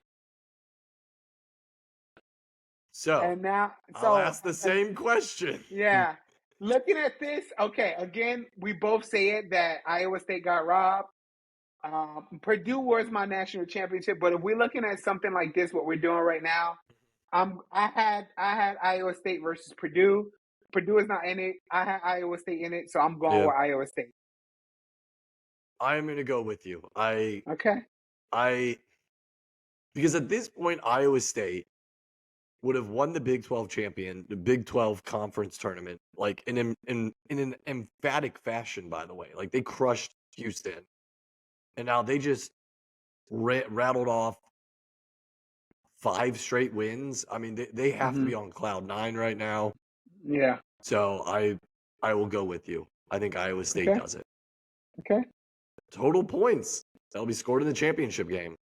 [SPEAKER 2] So,
[SPEAKER 1] and now,
[SPEAKER 2] I'll ask the same question.
[SPEAKER 1] Yeah. Looking at this, okay, again, we both say it that Iowa State got robbed. Purdue was my national championship, but if we're looking at something like this, what we're doing right now, I had Iowa State versus Purdue. Purdue is not in it. I had Iowa State in it, so I'm going with Iowa State.
[SPEAKER 2] I'm going to go with you.
[SPEAKER 1] Okay.
[SPEAKER 2] Because at this point, Iowa State would have won the Big 12 the Big 12 conference tournament, like in an emphatic fashion, by the way. Like they crushed Houston. And now they just rattled off 5 straight wins. I mean, they have to be on cloud 9 right now.
[SPEAKER 1] Yeah.
[SPEAKER 2] So I will go with you. I think Iowa State does it.
[SPEAKER 1] Okay.
[SPEAKER 2] Total points that'll be scored in the championship game.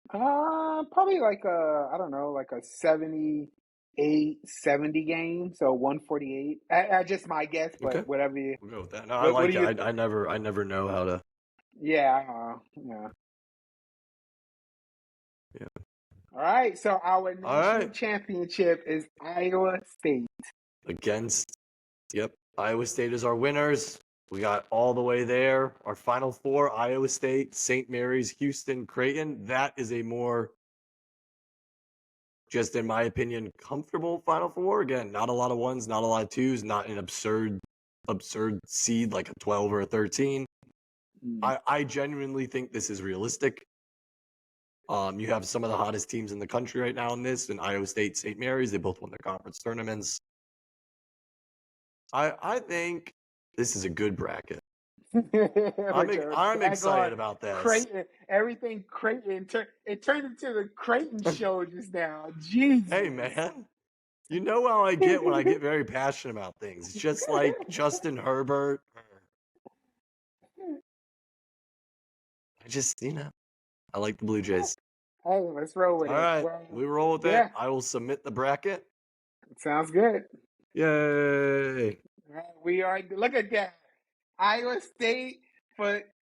[SPEAKER 1] Probably like a 78, 70 game. So 148. I just my guess, but whatever you.
[SPEAKER 2] We'll go with that. No, I like it. I never know how to.
[SPEAKER 1] Yeah. Yeah. All right. So our
[SPEAKER 2] All
[SPEAKER 1] national
[SPEAKER 2] right.
[SPEAKER 1] championship is Iowa State.
[SPEAKER 2] Yep, Iowa State is our winners. We got all the way there. Our final four: Iowa State, St. Mary's, Houston, Creighton. That is a more, just in my opinion, comfortable final four. Again, not a lot of ones, not a lot of twos, not an absurd seed like a 12 or a 13. I genuinely think this is realistic. You have some of the hottest teams in the country right now in this, in Iowa State, St. Mary's. They both won their conference tournaments. I think this is a good bracket. I'm excited about this.
[SPEAKER 1] Creighton, everything Creighton. It turned into the Creighton show just now. Jesus.
[SPEAKER 2] Hey, man. You know how I get when I get very passionate about things. It's just like Justin Herbert. I like the Blue Jays.
[SPEAKER 1] Hey, let's roll with it.
[SPEAKER 2] All right,
[SPEAKER 1] Well,
[SPEAKER 2] we roll with it. I will submit the bracket.
[SPEAKER 1] Sounds good.
[SPEAKER 2] Yay.
[SPEAKER 1] We are, look at that. Iowa State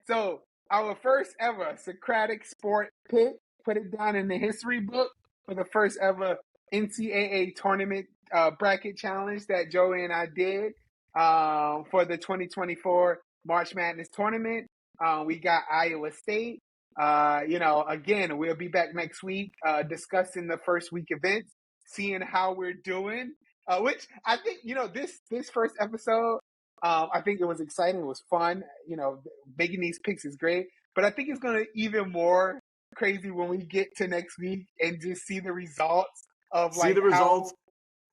[SPEAKER 1] so our first ever Socratic sport pick, put it down in the history book for the first ever NCAA tournament bracket challenge that Joey and I did for the 2024 March Madness tournament. We got Iowa State. Again, we'll be back next week discussing the first week events, seeing how we're doing. Which I think, this first episode, I think it was exciting. It was fun. Making these picks is great. But I think it's going to even more crazy when we get to next week and just see the results of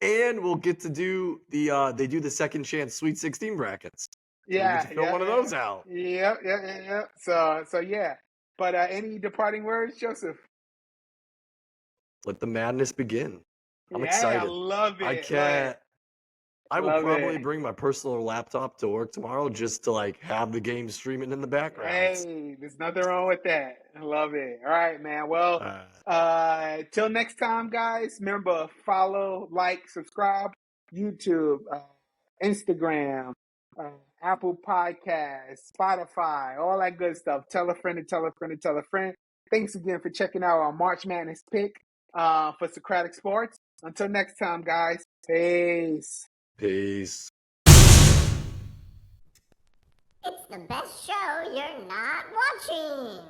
[SPEAKER 2] and we'll get to do they do the second chance Sweet 16 brackets.
[SPEAKER 1] Yeah,
[SPEAKER 2] we'll get to fill one of those out.
[SPEAKER 1] Yeah. So yeah. But any departing words, Joseph?
[SPEAKER 2] Let the madness begin. I'm excited.
[SPEAKER 1] I love it.
[SPEAKER 2] I can't. I will probably bring my personal laptop to work tomorrow just to have the game streaming in the background.
[SPEAKER 1] Hey, there's nothing wrong with that. I love it. All right, man. Well, till next time, guys. Remember, follow, like, subscribe, YouTube, Instagram, Apple Podcasts, Spotify, all that good stuff. Tell a friend and tell a friend and tell a friend. Thanks again for checking out our March Madness pick for Socratic Sports. Until next time, guys. Peace.
[SPEAKER 2] Peace.
[SPEAKER 3] It's the best show you're not watching.